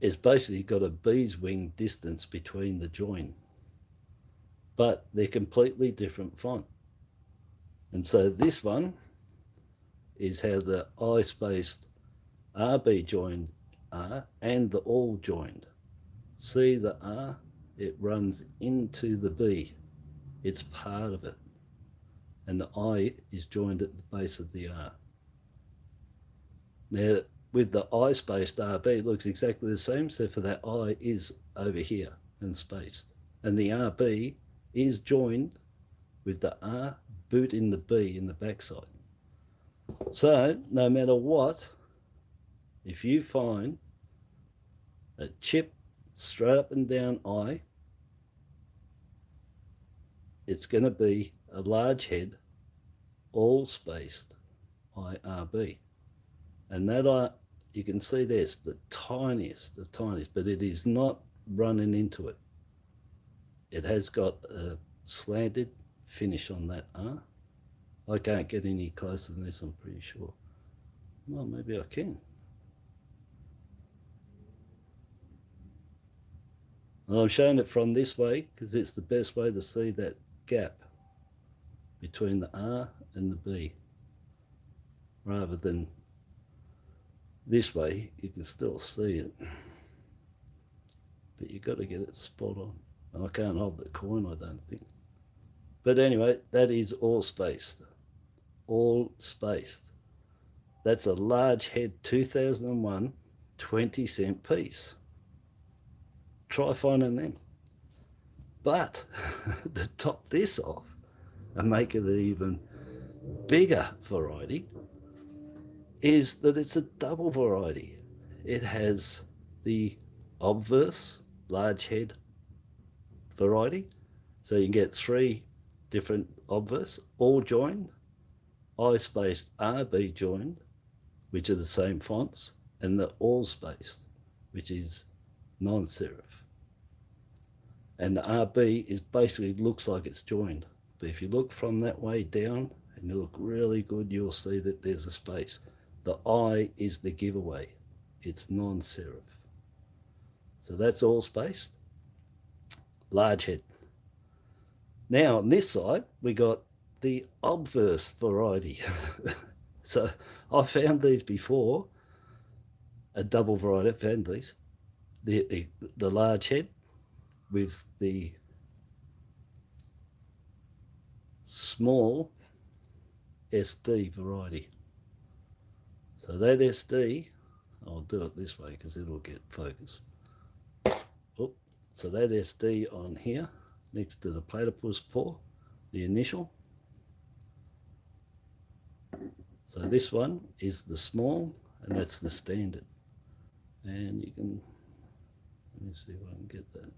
S1: is basically got a bee's wing distance between the join. But they're completely different font. And so this one is how the I spaced RB joined R and the all joined. See the R, it runs into the B. It's part of it. And the I is joined at the base of the R. Now, with the I spaced RB, it looks exactly the same, except for that I is over here and spaced. And the RB is joined with the R boot in the B in the backside. So, no matter what, if you find a chip straight up and down I, it's going to be a large head, all spaced IRB. And that you can see there's the tiniest of tiniest, but it is not running into it. It has got a slanted finish on that R. I can't get any closer than this, I'm pretty sure. Well, maybe I can. And I'm showing it from this way because it's the best way to see that gap between the R and the B, rather than this way. You can still see it, but you've got to get it spot on. And I can't hold the coin, I don't think. But anyway, that is all spaced. All spaced. That's a large head 2001 20-cent piece. Try finding them. But to top this off and make it an even bigger variety is that it's a double variety. It has the obverse large head variety, so you can get 3 different obverse, all joined, I spaced RB joined, which are the same fonts, and the all spaced, which is non-serif. And the RB is basically looks like it's joined, but if you look from that way down and you look really good, you'll see that there's a space. The I is the giveaway. It's non-serif. So that's all spaced. Large head. Now on this side, we got the obverse variety. So I found these before, a double variety. I found these. The large head with the small SD variety. So that SD, I'll do it this way because it'll get focused. Oh, so that SD on here, next to the platypus paw, the initial. So this one is the small, and that's the standard. And you can, let me see if I can get that.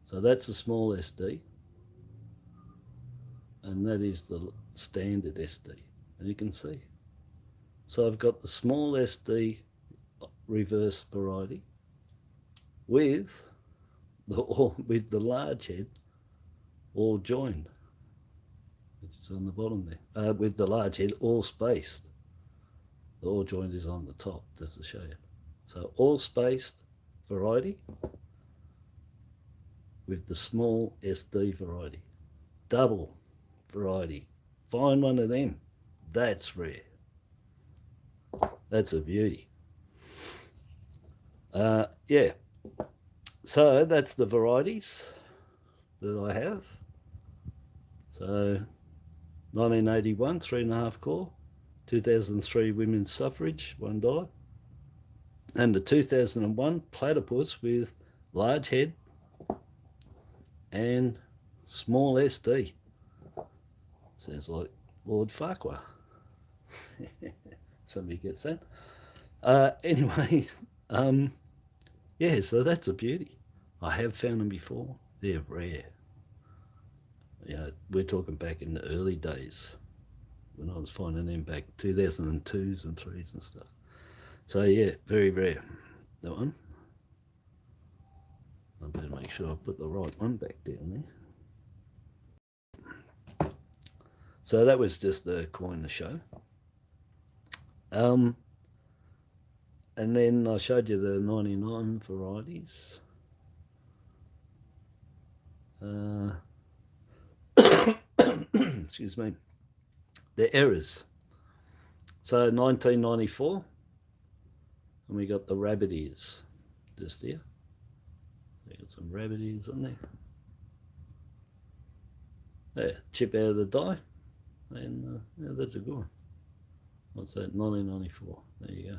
S1: So that's a small SD, and that is the standard SD, and you can see. So I've got the small SD reverse variety with the large head all joined, which is on the bottom there, with the large head all spaced. The all joined is on the top, just to show you. So all spaced variety with the small SD variety. Double variety. Find one of them. That's rare. That's a beauty. Yeah, so that's the varieties that I have. So 1981 3.5 core, 2003 women's suffrage $1, and the 2001 platypus with large head and small SD. Sounds like Lord Farquhar. Somebody gets that. Anyway, yeah, so that's a beauty. I have found them before. They're rare. You know, we're talking back in the early days when I was finding them back 2002s and 3s and stuff. So yeah, very rare, that one. I better make sure I put the right one back down there. So that was just the coin to show. And then I showed you the 99 varieties. Excuse me. The errors. So 1994, and we got the rabbit ears just here. We got some rabbit ears on there. There, chip out of the die, and yeah, that's a good one. What's that? 1994. There you go.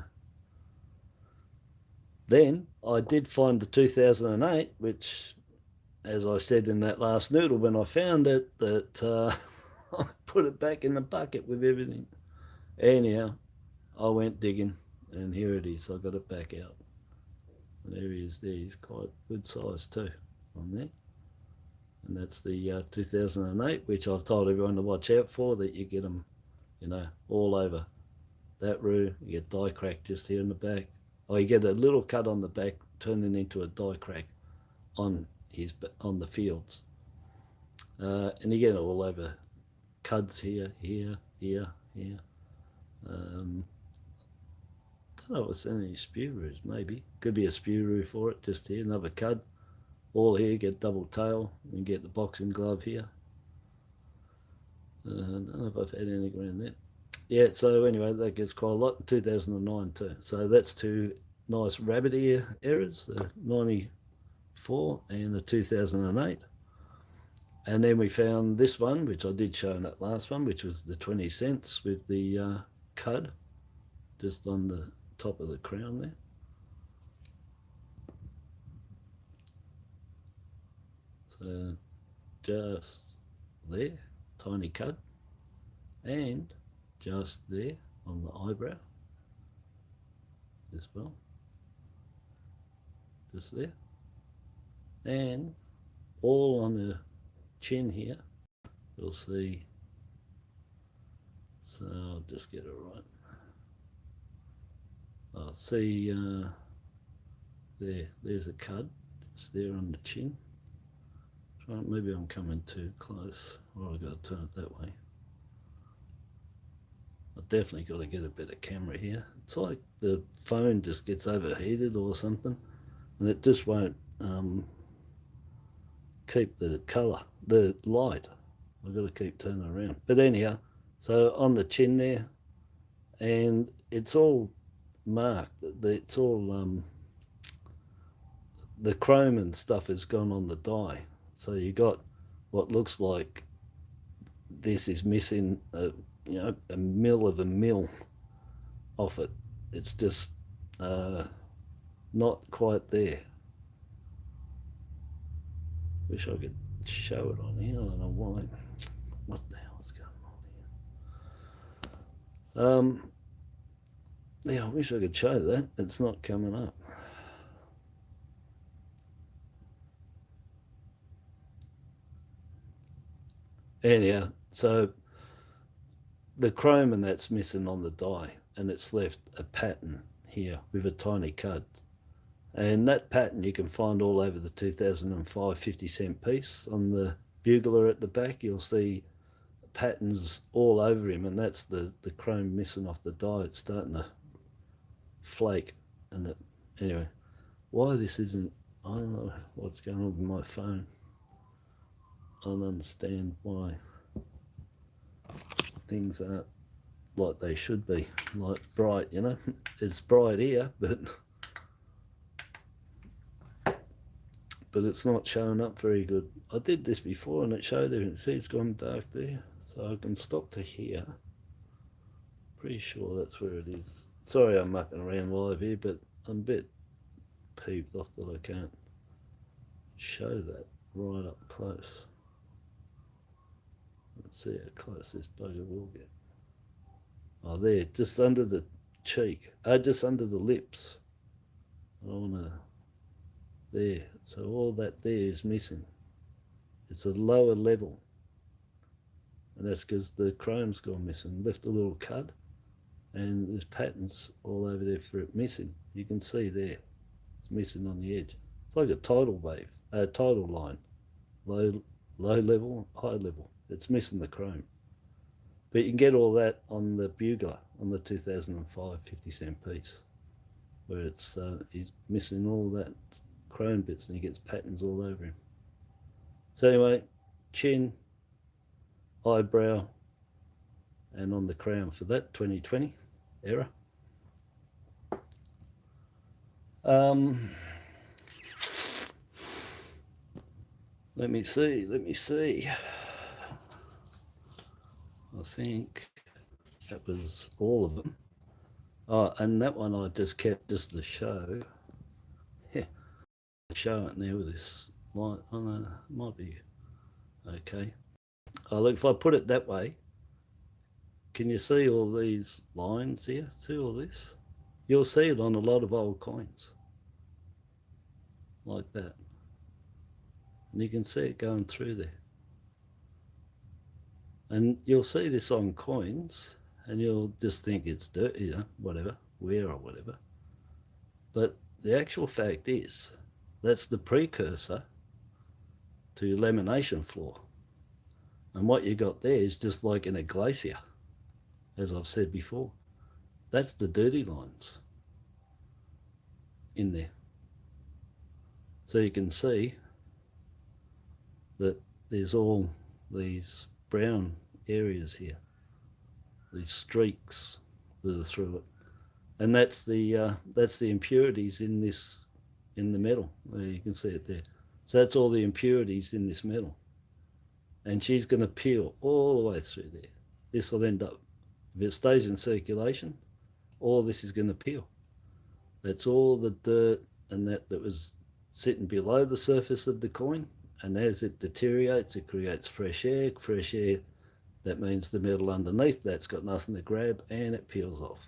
S1: Then I did find the 2008, which, as I said in that last noodle, when I found it, that I put it back in the bucket with everything. Anyhow, I went digging, and here it is. I got it back out. And there he is there. He's quite good size too on there. And that's the 2008, which I've told everyone to watch out for, that you get them, you know, all over that roo. You get die crack just here in the back. Or you get a little cut on the back, turning into a die crack on the fields. And you get it all over cuds here, here, here, here. Don't know if it's any spew-roos, maybe. Could be a spew-roo for it, just here, another cud. All here, get double tail, and get the boxing glove here. I don't know if I've had anything around there. Yeah, so anyway, that gets quite a lot in 2009 too. So that's two nice rabbit ear errors, the 94 and the 2008. And then we found this one, which I did show in that last one, which was the 20 cents with the cud just on the top of the crown there. So just there, tiny cud, and just there on the eyebrow as well, just there, and all on the chin here, you'll see. So I'll just get it right. I'll see there's a cud. It's there on the chin. Maybe I'm coming too close, or I've got to turn it that way. I've definitely got to get a better camera here. It's like the phone just gets overheated or something, and it just won't keep the colour, the light. I've got to keep turning around. But anyhow, so on the chin there, and it's all marked. It's all the chrome and stuff has gone on the die. So you got what looks like this is missing a mil of a mil off it. It's just not quite there. Wish I could show it on here. I don't know why. What the hell is going on here? Yeah, I wish I could show that. It's not coming up. Anyhow, so the chrome and that's missing on the die, and it's left a pattern here with a tiny cud. And that pattern you can find all over the 2005 50-cent piece. On the bugler at the back, you'll see patterns all over him, and that's the chrome missing off the die. It's starting to flake. And anyway, why this isn't, I don't know what's going on with my phone. I don't understand why things aren't like they should be, like bright, you know. It's bright here, but but it's not showing up very good. I did this before and it showed everything. See, it's gone dark there, so I can stop to here. Pretty sure that's where it is. Sorry I'm mucking around live here, but I'm a bit peeved off that I can't show that right up close. Let's see how close this bugger will get. Oh, there, just under the cheek. Just under the lips. I wanna, there. So all that there is missing. It's a lower level. And that's because the chrome's gone missing. Left a little cud. And there's patterns all over there for it missing. You can see there. It's missing on the edge. It's like a tidal wave, a tidal line. Low level, high level. It's missing the chrome. But you can get all that on the bugler, on the 2005 50-cent piece, where it's he's missing all that chrome bits and he gets patterns all over him. So anyway, chin, eyebrow, and on the crown for that 2020 error. Let me see. I think that was all of them. Oh, and that one I just kept just to show. Yeah, show it now with this light. Oh no, it might be okay. Oh look, if I put it that way, can you see all these lines here? See all this? You'll see it on a lot of old coins. Like that. And you can see it going through there. And you'll see this on coins and you'll just think it's dirt, you know, whatever, wear or whatever. But the actual fact is, that's the precursor to lamination floor. And what you got there is just like in a glacier, as I've said before. That's the dirty lines in there. So you can see that there's all these brown areas here, these streaks that are through it, and that's the impurities in this, in the metal. There, you can see it there. So that's all the impurities in this metal, and she's going to peel all the way through there. This will end up, if it stays in circulation, all this is going to peel. That's all the dirt and that was sitting below the surface of the coin. And as it deteriorates, it creates fresh air. Fresh air, that means the metal underneath that's got nothing to grab and it peels off.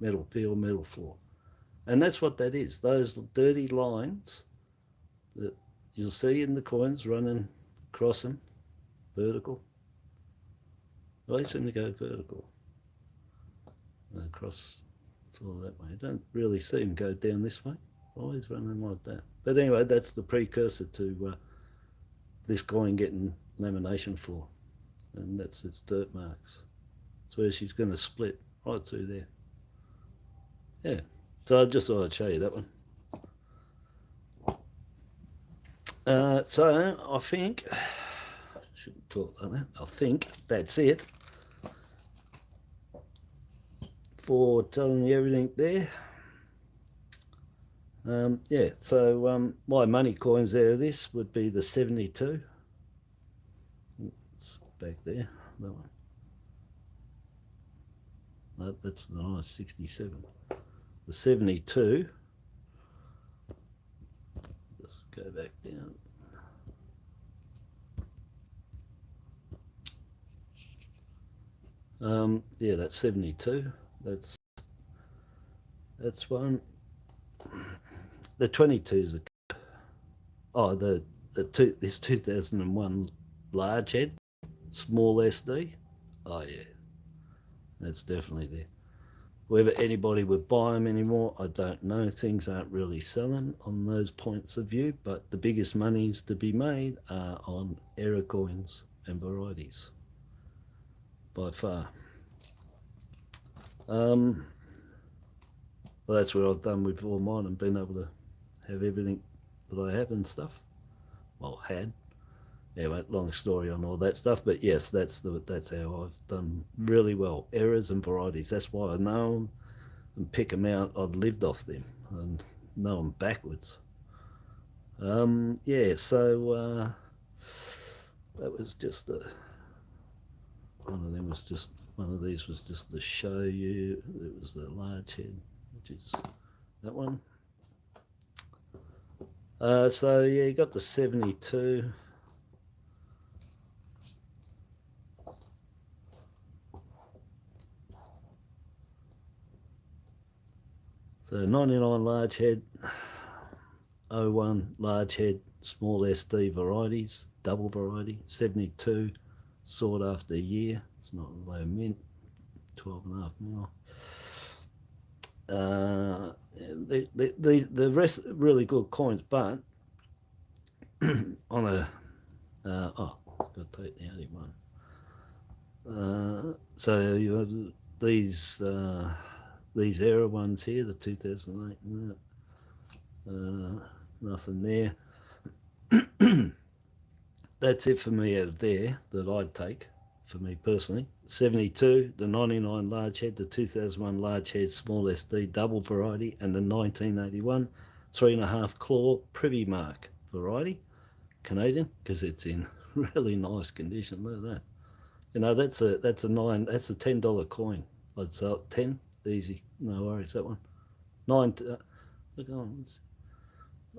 S1: Metal peel, metal floor. And that's what that is. Those dirty lines that you'll see in the coins running across them, vertical. They seem to go vertical. And across, it's all that way. You don't really see them go down this way. Always running like that. But anyway, that's the precursor to this coin getting lamination floor, and that's its dirt marks. It's where she's going to split right through there. Yeah, so I just thought I'd show you that one. So I think, shouldn't talk like that, I think that's it for telling you everything there. Yeah, so my money coins out of this would be the 72. It's back there, that one. No, that's the nice 67. The 72, just go back down. Yeah, that's 72. That's one. The 22's a, oh, this 2001 large head, small SD. Oh yeah, that's definitely there. Whether anybody would buy them anymore, I don't know. Things aren't really selling on those points of view, but the biggest monies to be made are on error coins and varieties, by far. Well, that's what I've done with all mine and been able to have everything that I have and stuff. Well, had. Anyway, long story on all that stuff, but yes, that's how I've done really well. Errors and varieties. That's why I know them and pick them out. I've lived off them and know them backwards. Yeah, so that was just one of them was just, one of these was just to show you. It was the large head, which is that one. So yeah, you got the 72. So 99 large head, 01 large head, small SD varieties, double variety, 72 sought after a year. It's not low mint, 12.5 mil. The rest really good coins, but on a oh, I've got to take the only one. So you have these error ones here, the 2008. Nothing there. That's it for me out of there that I'd take, for me personally. 72, the 99 large head, the 2001 large head small SD double variety, and the 1981 3.5 claw privy mark variety, Canadian, because it's in really nice condition. Look at that. You know, that's a $10 coin. I'd sell it 10, easy, no worries. That one, 9. Look on.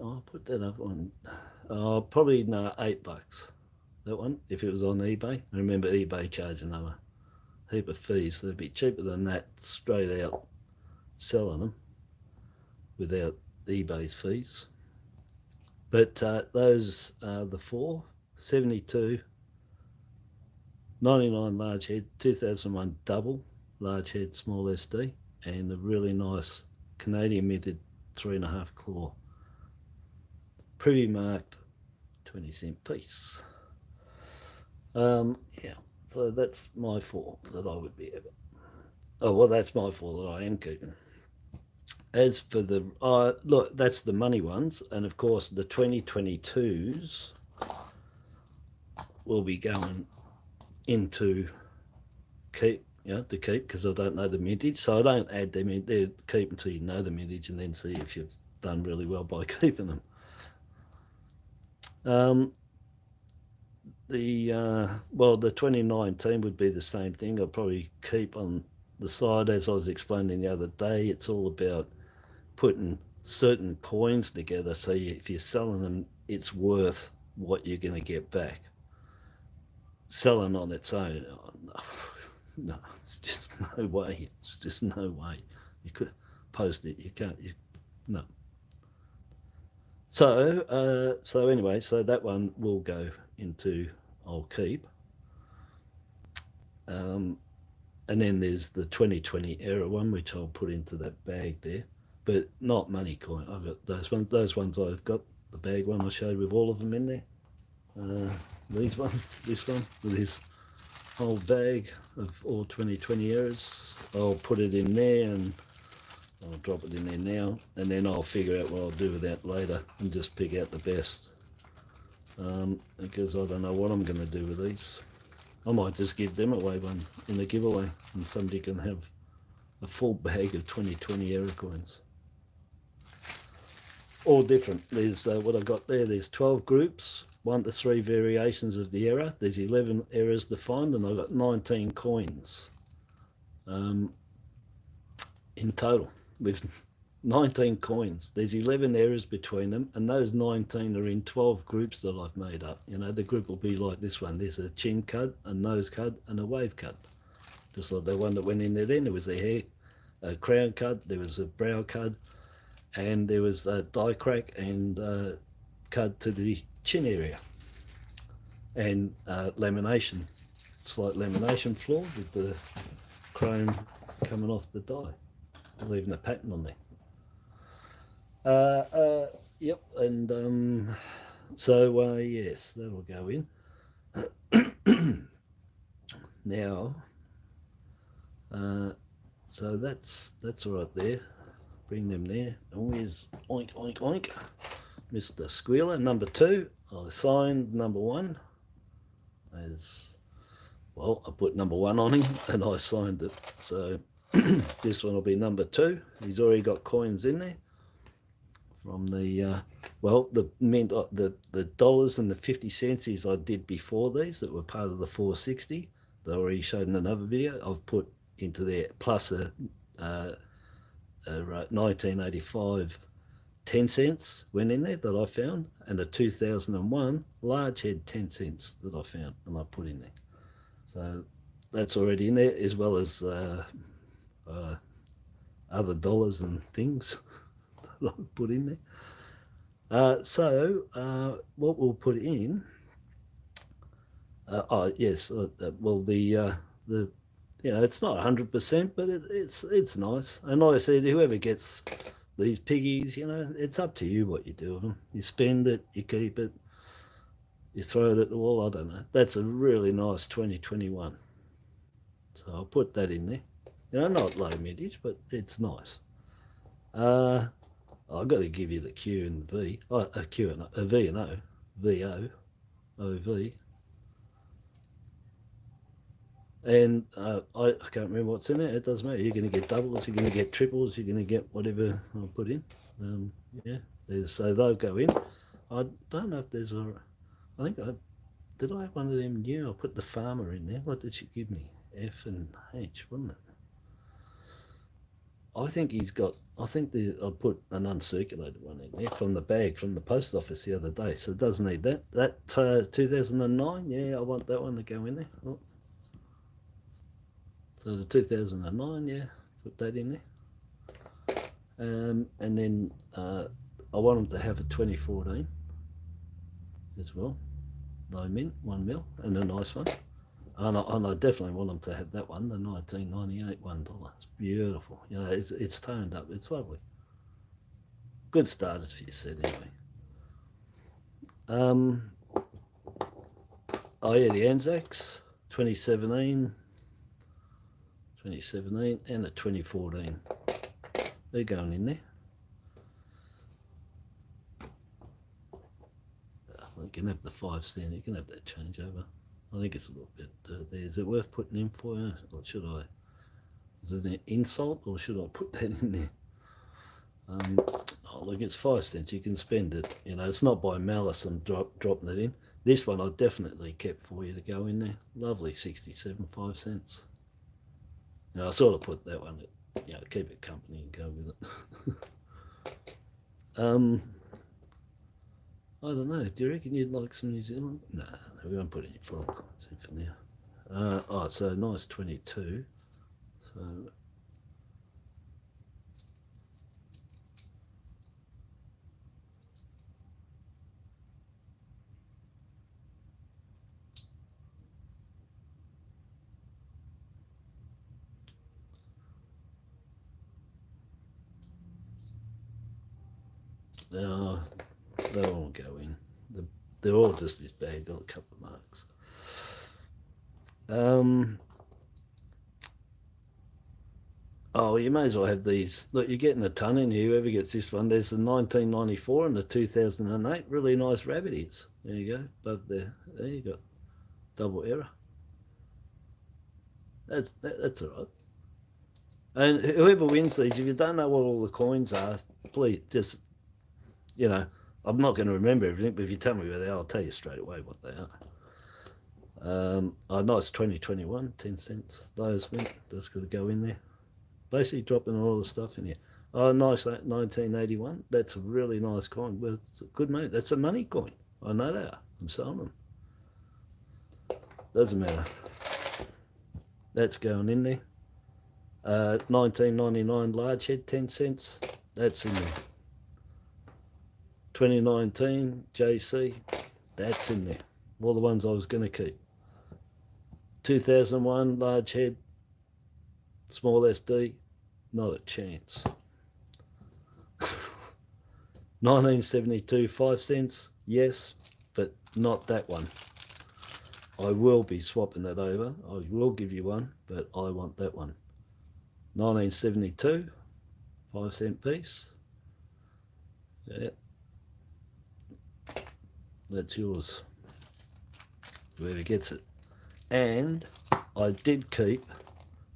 S1: I'll put that up on. Probably no, $8. That one, if it was on eBay. I remember eBay charging them a heap of fees. So they'd be cheaper than that straight out selling them without eBay's fees. But those are the four: 72, 99 large head, 2001 double large head small SD, and the really nice Canadian minted 3.5 claw privy marked 20-cent piece. Yeah, so that's my fault that I would be able. Oh, well, that's my fault that I am keeping. As for the look, that's the money ones, and of course the 2022s will be going into keep, to keep, because I don't know the mintage, so I don't add them in there. Keep until you know the mintage, and then see if you've done really well by keeping them. The 2019 would be the same thing. I'll probably keep on the side, as I was explaining the other day. It's all about putting certain coins together, so if you're selling them, it's worth what you're going to get back. Selling on its own, no, it's just no way. It's just no way. You could post it. You can't. No. So anyway, so that one will go into I'll keep. And then there's the 2020 error one, which I'll put into that bag there, but not money coin. I've got those ones. Those ones I've got. The bag one I showed with all of them in there. These ones, this one with his whole bag of all 2020 errors. I'll put it in there, and I'll drop it in there now, and then I'll figure out what I'll do with that later and just pick out the best, because I don't know what I'm going to do with these. I might just give them away one in the giveaway, and somebody can have a full bag of 2020 error coins. All different. There's what I've got there. There's 12 groups, 1 to 3 variations of the error. There's 11 errors defined, and I've got 19 coins in total, with 19 coins. There's 11 errors between them, and those 19 are in 12 groups that I've made up. You know, the group will be like this one. There's a chin cud, a nose cud, and a wave cud. Just like the one that went in there then. There was a crown cud, there was a brow cud, and there was a die crack and cud to the chin area. And lamination, slight lamination floor with the chrome coming off the die, leaving a pattern on there. Yep, and so yes, that'll go in. Now, so that's all right there. Bring them there. And where's oink oink oink, Mr. Squealer number 2? I signed number 1 as well. I put number 1 on him and I signed it. So this one will be number 2. He's already got coins in there. from the well, the mint, the dollars and the 50 cents is I did before these that were part of the 460 that I already showed in another video. I've put into there plus a 1985 10 cents went in there that I found, and a 2001 large head 10 cents that I found and I put in there. So that's already in there, as well as other dollars and things that I've put in there. So what we'll put in, well, the it's not 100%, but it's nice. And like I said, whoever gets these piggies, it's up to you what you do with them. You spend it, you keep it, you throw it at the wall. I don't know. That's a really nice 2021. So I'll put that in there. Not low mintage, but it's nice. I've got to give you the Q and the V. A V and O. VO. OV. And I can't remember what's in it. It doesn't matter. You're going to get doubles, you're going to get triples, you're going to get whatever I put in. So they'll go in. I don't know if there's a... did I have one of them new? I put the farmer in there. What did she give me? F and H, wasn't it? I think I put an uncirculated one in there from the bag from the post office the other day. So it doesn't need that. That 2009, yeah, I want that one to go in there. Oh. So the 2009, yeah, put that in there. And then I want them to have a 2014 as well. No mint, 1 mil, and a nice one. And I definitely want them to have that one, the 1998 $1. It's beautiful. It's toned up. It's lovely. Good starters for your set anyway. Oh yeah, the Anzacs, 2017, and a 2014. They're going in there. You can have the 5 cent. You can have that changeover. I think it's a little bit there. Is it worth putting in for you? Or should I? Is it an insult, or should I put that in there? Oh, look, it's 5 cents. You can spend it. It's not by malice and dropping it in. This one I definitely kept for you to go in there. Lovely 67, 5 cents. I sort of put that one at, keep it company and go with it. I don't know. Do you reckon you'd like some New Zealand? No, we won't put any foreign coins in for now. So nice 22. So they won't go in. They're all just this bag, got a couple of marks. Oh, you may as well have these. Look, you're getting a ton in here. Whoever gets this one, there's the 1994 and the 2008. Really nice rabbit ears. There you go. Above there you got double error. That's all right. And whoever wins these, if you don't know what all the coins are, please just, I'm not going to remember everything, but if you tell me where they are, I'll tell you straight away what they are. Nice 2021, 10 cents. Those mint, that's got to go in there. Basically dropping all the stuff in here. Oh, nice 1981. That's a really nice coin. Well, it's a good money. That's a money coin. I know they are. I'm selling them. Doesn't matter. That's going in there. 1999 large head, 10 cents. That's in there. 2019 JC. That's in there. All the ones I was going to keep. 2001 large head, small SD, not a chance. 1972 5 cents, yes, but not that one. I will be swapping that over. I will give you one, but I want that one. 1972 5 cent piece. Yeah, that's yours, whoever gets it. And I did keep,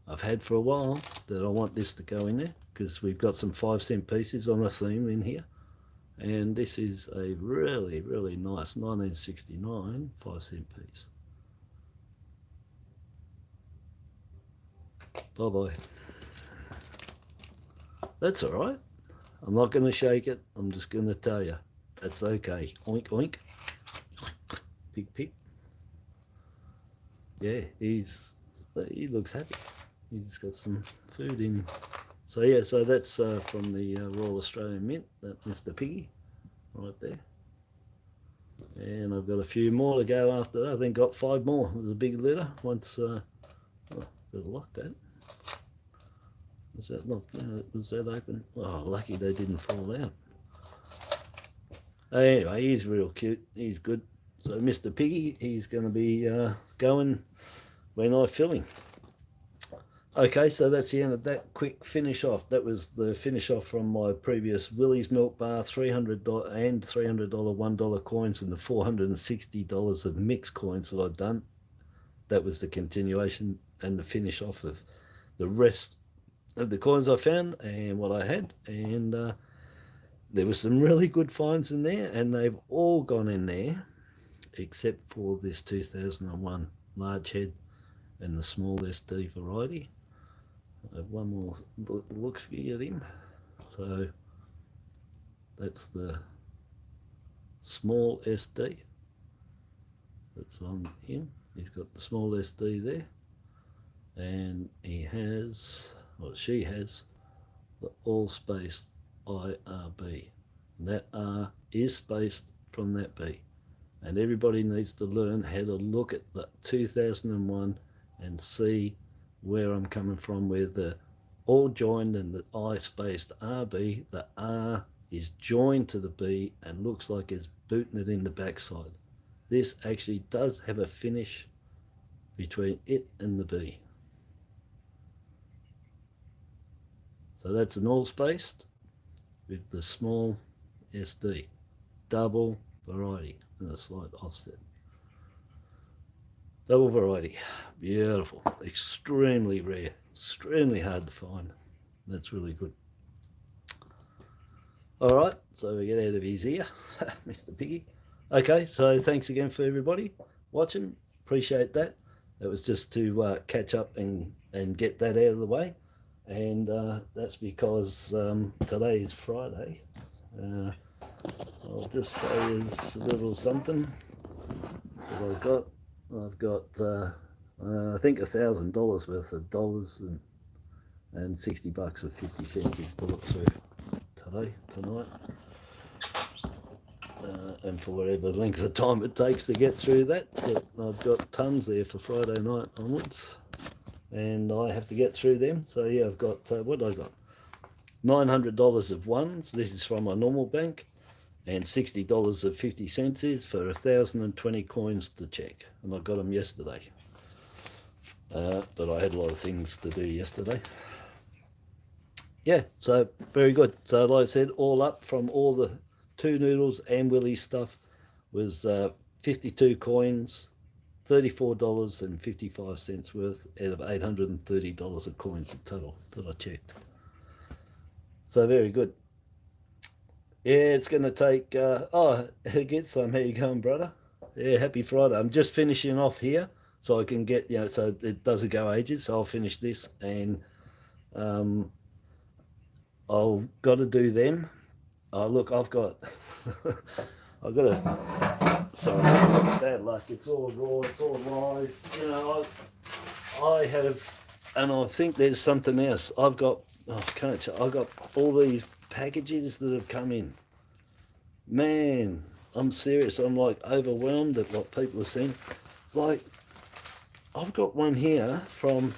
S1: I've had for a while, that I want this to go in there, because we've got some 5 cent pieces on a theme in here. And this is a really, really nice 1969 5-cent piece. Bye-bye. That's all right. I'm not going to shake it. I'm just going to tell you. That's okay. Oink, oink. Pig, pig. Yeah, he looks happy. He's got some food in. So yeah, so that's from the Royal Australian Mint, that Mr. Piggy, right there. And I've got a few more to go after that. I think got 5 more. It was a big litter. Once, oh, better lock that. Was that locked? Was that open? Oh, lucky they didn't fall out. Anyway, he's real cute. He's good. So Mr. Piggy, he's going to be going when I fill him. Okay, so that's the end of that quick finish off. That was the finish off from my previous Willy's MilkBar $300 and $300 $1 coins and the $460 of mixed coins that I've done. That was the continuation and the finish off of the rest of the coins I found and what I had. And there was some really good finds in there, and they've all gone in there except for this 2001 large head and the small SD variety. I have one more look at him. So that's the small SD that's on him. He's got the small SD there, and he has, or she has, the all spaced IRB, and that R is spaced from that B, and everybody needs to learn how to look at the 2001 and see where I'm coming from, where the all joined and the I spaced RB, the R is joined to the B and looks like it's booting it in the backside. This actually does have a finish between it and the B. So that's an all spaced with the small SD, double variety and a slight offset. Double variety, beautiful, extremely rare, extremely hard to find. That's really good. All right, so we get out of his ear, Mr. Piggy. Okay, so thanks again for everybody watching. Appreciate that. It was just to catch up and get that out of the way. And that's because today is Friday. I'll just show you a little something that I've got. I've got I think $1,000 worth of dollars and $60 of 50 cents is to look through tonight, and for whatever length of time it takes to get through that. But I've got tons there for Friday night onwards, and I have to get through them. So yeah, I've got what I got, $900 of ones. This is from my normal bank. And $60 of 50 cents is for 1,020 coins to check, and I got them yesterday. But I had a lot of things to do yesterday. Yeah, so very good. So like I said, all up from all the 2 Noodles and Willy stuff was 52 coins, $34.55 worth out of $830 of coins in total that I checked. So very good. Yeah, it's going to take, oh, get some. How you going, brother? Yeah, happy Friday. I'm just finishing off here so I can get, so it doesn't go ages. So I'll finish this, and I'll got to do them. Oh, look, I've got, I've got a, sorry, bad luck. It's all raw, it's all live. I have, and I think there's something else. I've got, I've got all these packages that have come in. Man, I'm serious. I'm like overwhelmed at what people are saying. Like, I've got one here from,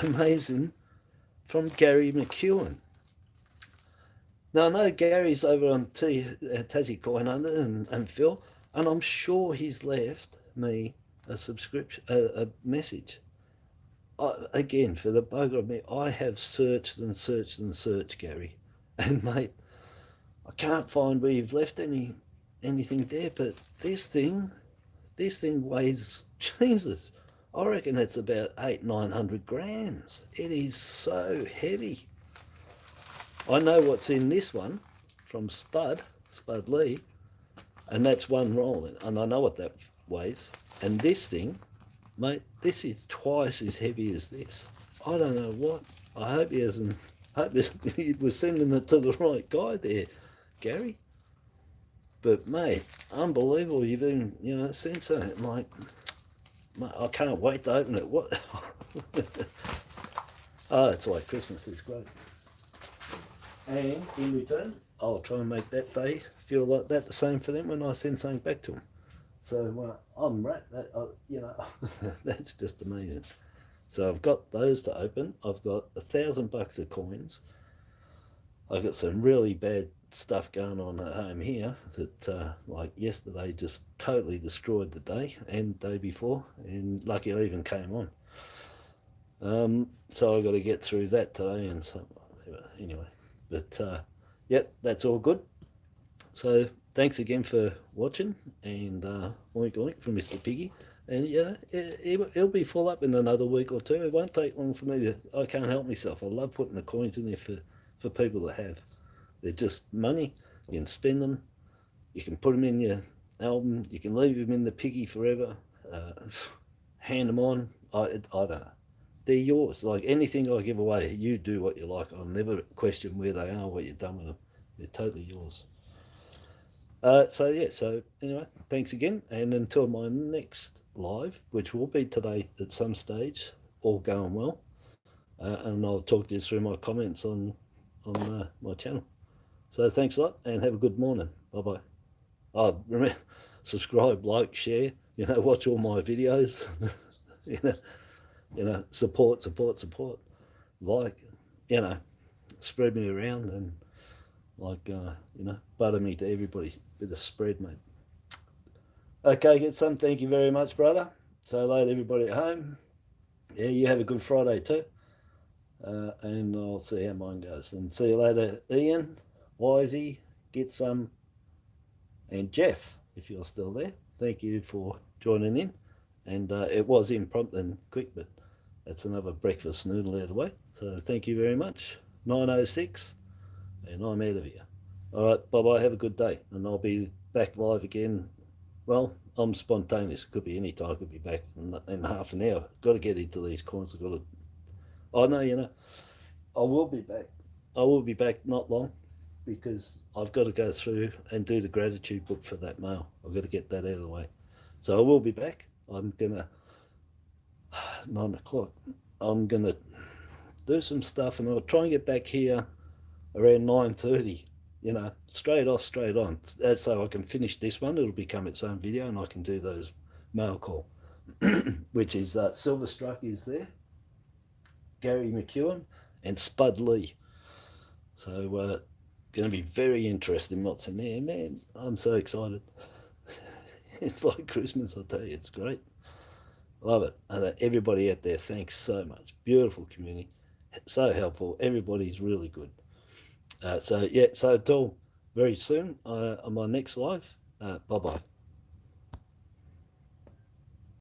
S1: amazing, from Gary McEwen. Now I know Gary's over on Tassie Coin Under and Phil, and I'm sure he's left me a subscription, a message. Again, for the bugger of me, I have searched and searched and searched, Gary, and mate, I can't find where you've left anything there. But this thing weighs, Jesus, I reckon it's about 800-900 grams. It is so heavy. I know what's in this one from Spud Lee, and that's one roll, and I know what that weighs. And this thing, mate, this is twice as heavy as this. I don't know what. I hope he hasn't. Hope he was sending it to the right guy there, Gary. But mate, unbelievable. You've even, you know, seen something like. Mate, I can't wait to open it. What? Oh, it's like Christmas. It's great. And in return, I'll try and make that day feel like that the same for them when I send something back to them. So I'm wrapped. You know, that's just amazing. So I've got those to open. I've got $1,000 of coins. I've got some really bad stuff going on at home here that, like yesterday, just totally destroyed the day and day before. And lucky I even came on. So I've got to get through that today. And so anyway, but yep, that's all good. So thanks again for watching, and oink oink from Mr. Piggy. And yeah, it'll be full up in another week or two. It won't take long for me to. I can't help myself. I love putting the coins in there for people to have. They're just money. You can spend them. You can put them in your album. You can leave them in the Piggy forever. Hand them on. I don't know. They're yours. Like anything I give away, you do what you like. I'll never question where they are, what you've done with them. They're totally yours. So yeah, so anyway, thanks again, and until my next live, which will be today at some stage, all going well, and I'll talk to you through my comments on my channel. So thanks a lot, and have a good morning. Bye bye. Oh, remember, subscribe, like, share. You know, watch all my videos. you know, support. Like, you know, spread me around and. Like, you know, butter me to everybody. Bit of spread, mate. Okay, get some. Thank you very much, brother. So late, everybody at home. Yeah, you have a good Friday too. And I'll see how mine goes. And see you later, Ian, Wisey, get some, and Jeff, if you're still there. Thank you for joining in. And it was impromptu and quick, but that's another breakfast noodle out of the way. So thank you very much. 9:06. And I'm out of here. All right, bye-bye. Have a good day. And I'll be back live again. Well, I'm spontaneous. Could be any time. I could be back in half an hour. Got to get into these coins. I've got to... I know, you know. I will be back. I will be back not long because I've got to go through and do the gratitude book for that mail. I've got to get that out of the way. So I will be back. I'm going to... 9 o'clock. I'm going to do some stuff and I'll try and get back here around 9:30, you know, straight on. So I can finish this one. It'll become its own video and I can do those mail call, which is Silverstruck is there, Gary McEwen, and Spud Lee. So going to be very interesting what's in there, man. I'm so excited. It's like Christmas, I tell you. It's great. Love it. And everybody out there, thanks so much. Beautiful community. So helpful. Everybody's really good. So yeah, so until very soon on my next live, bye-bye.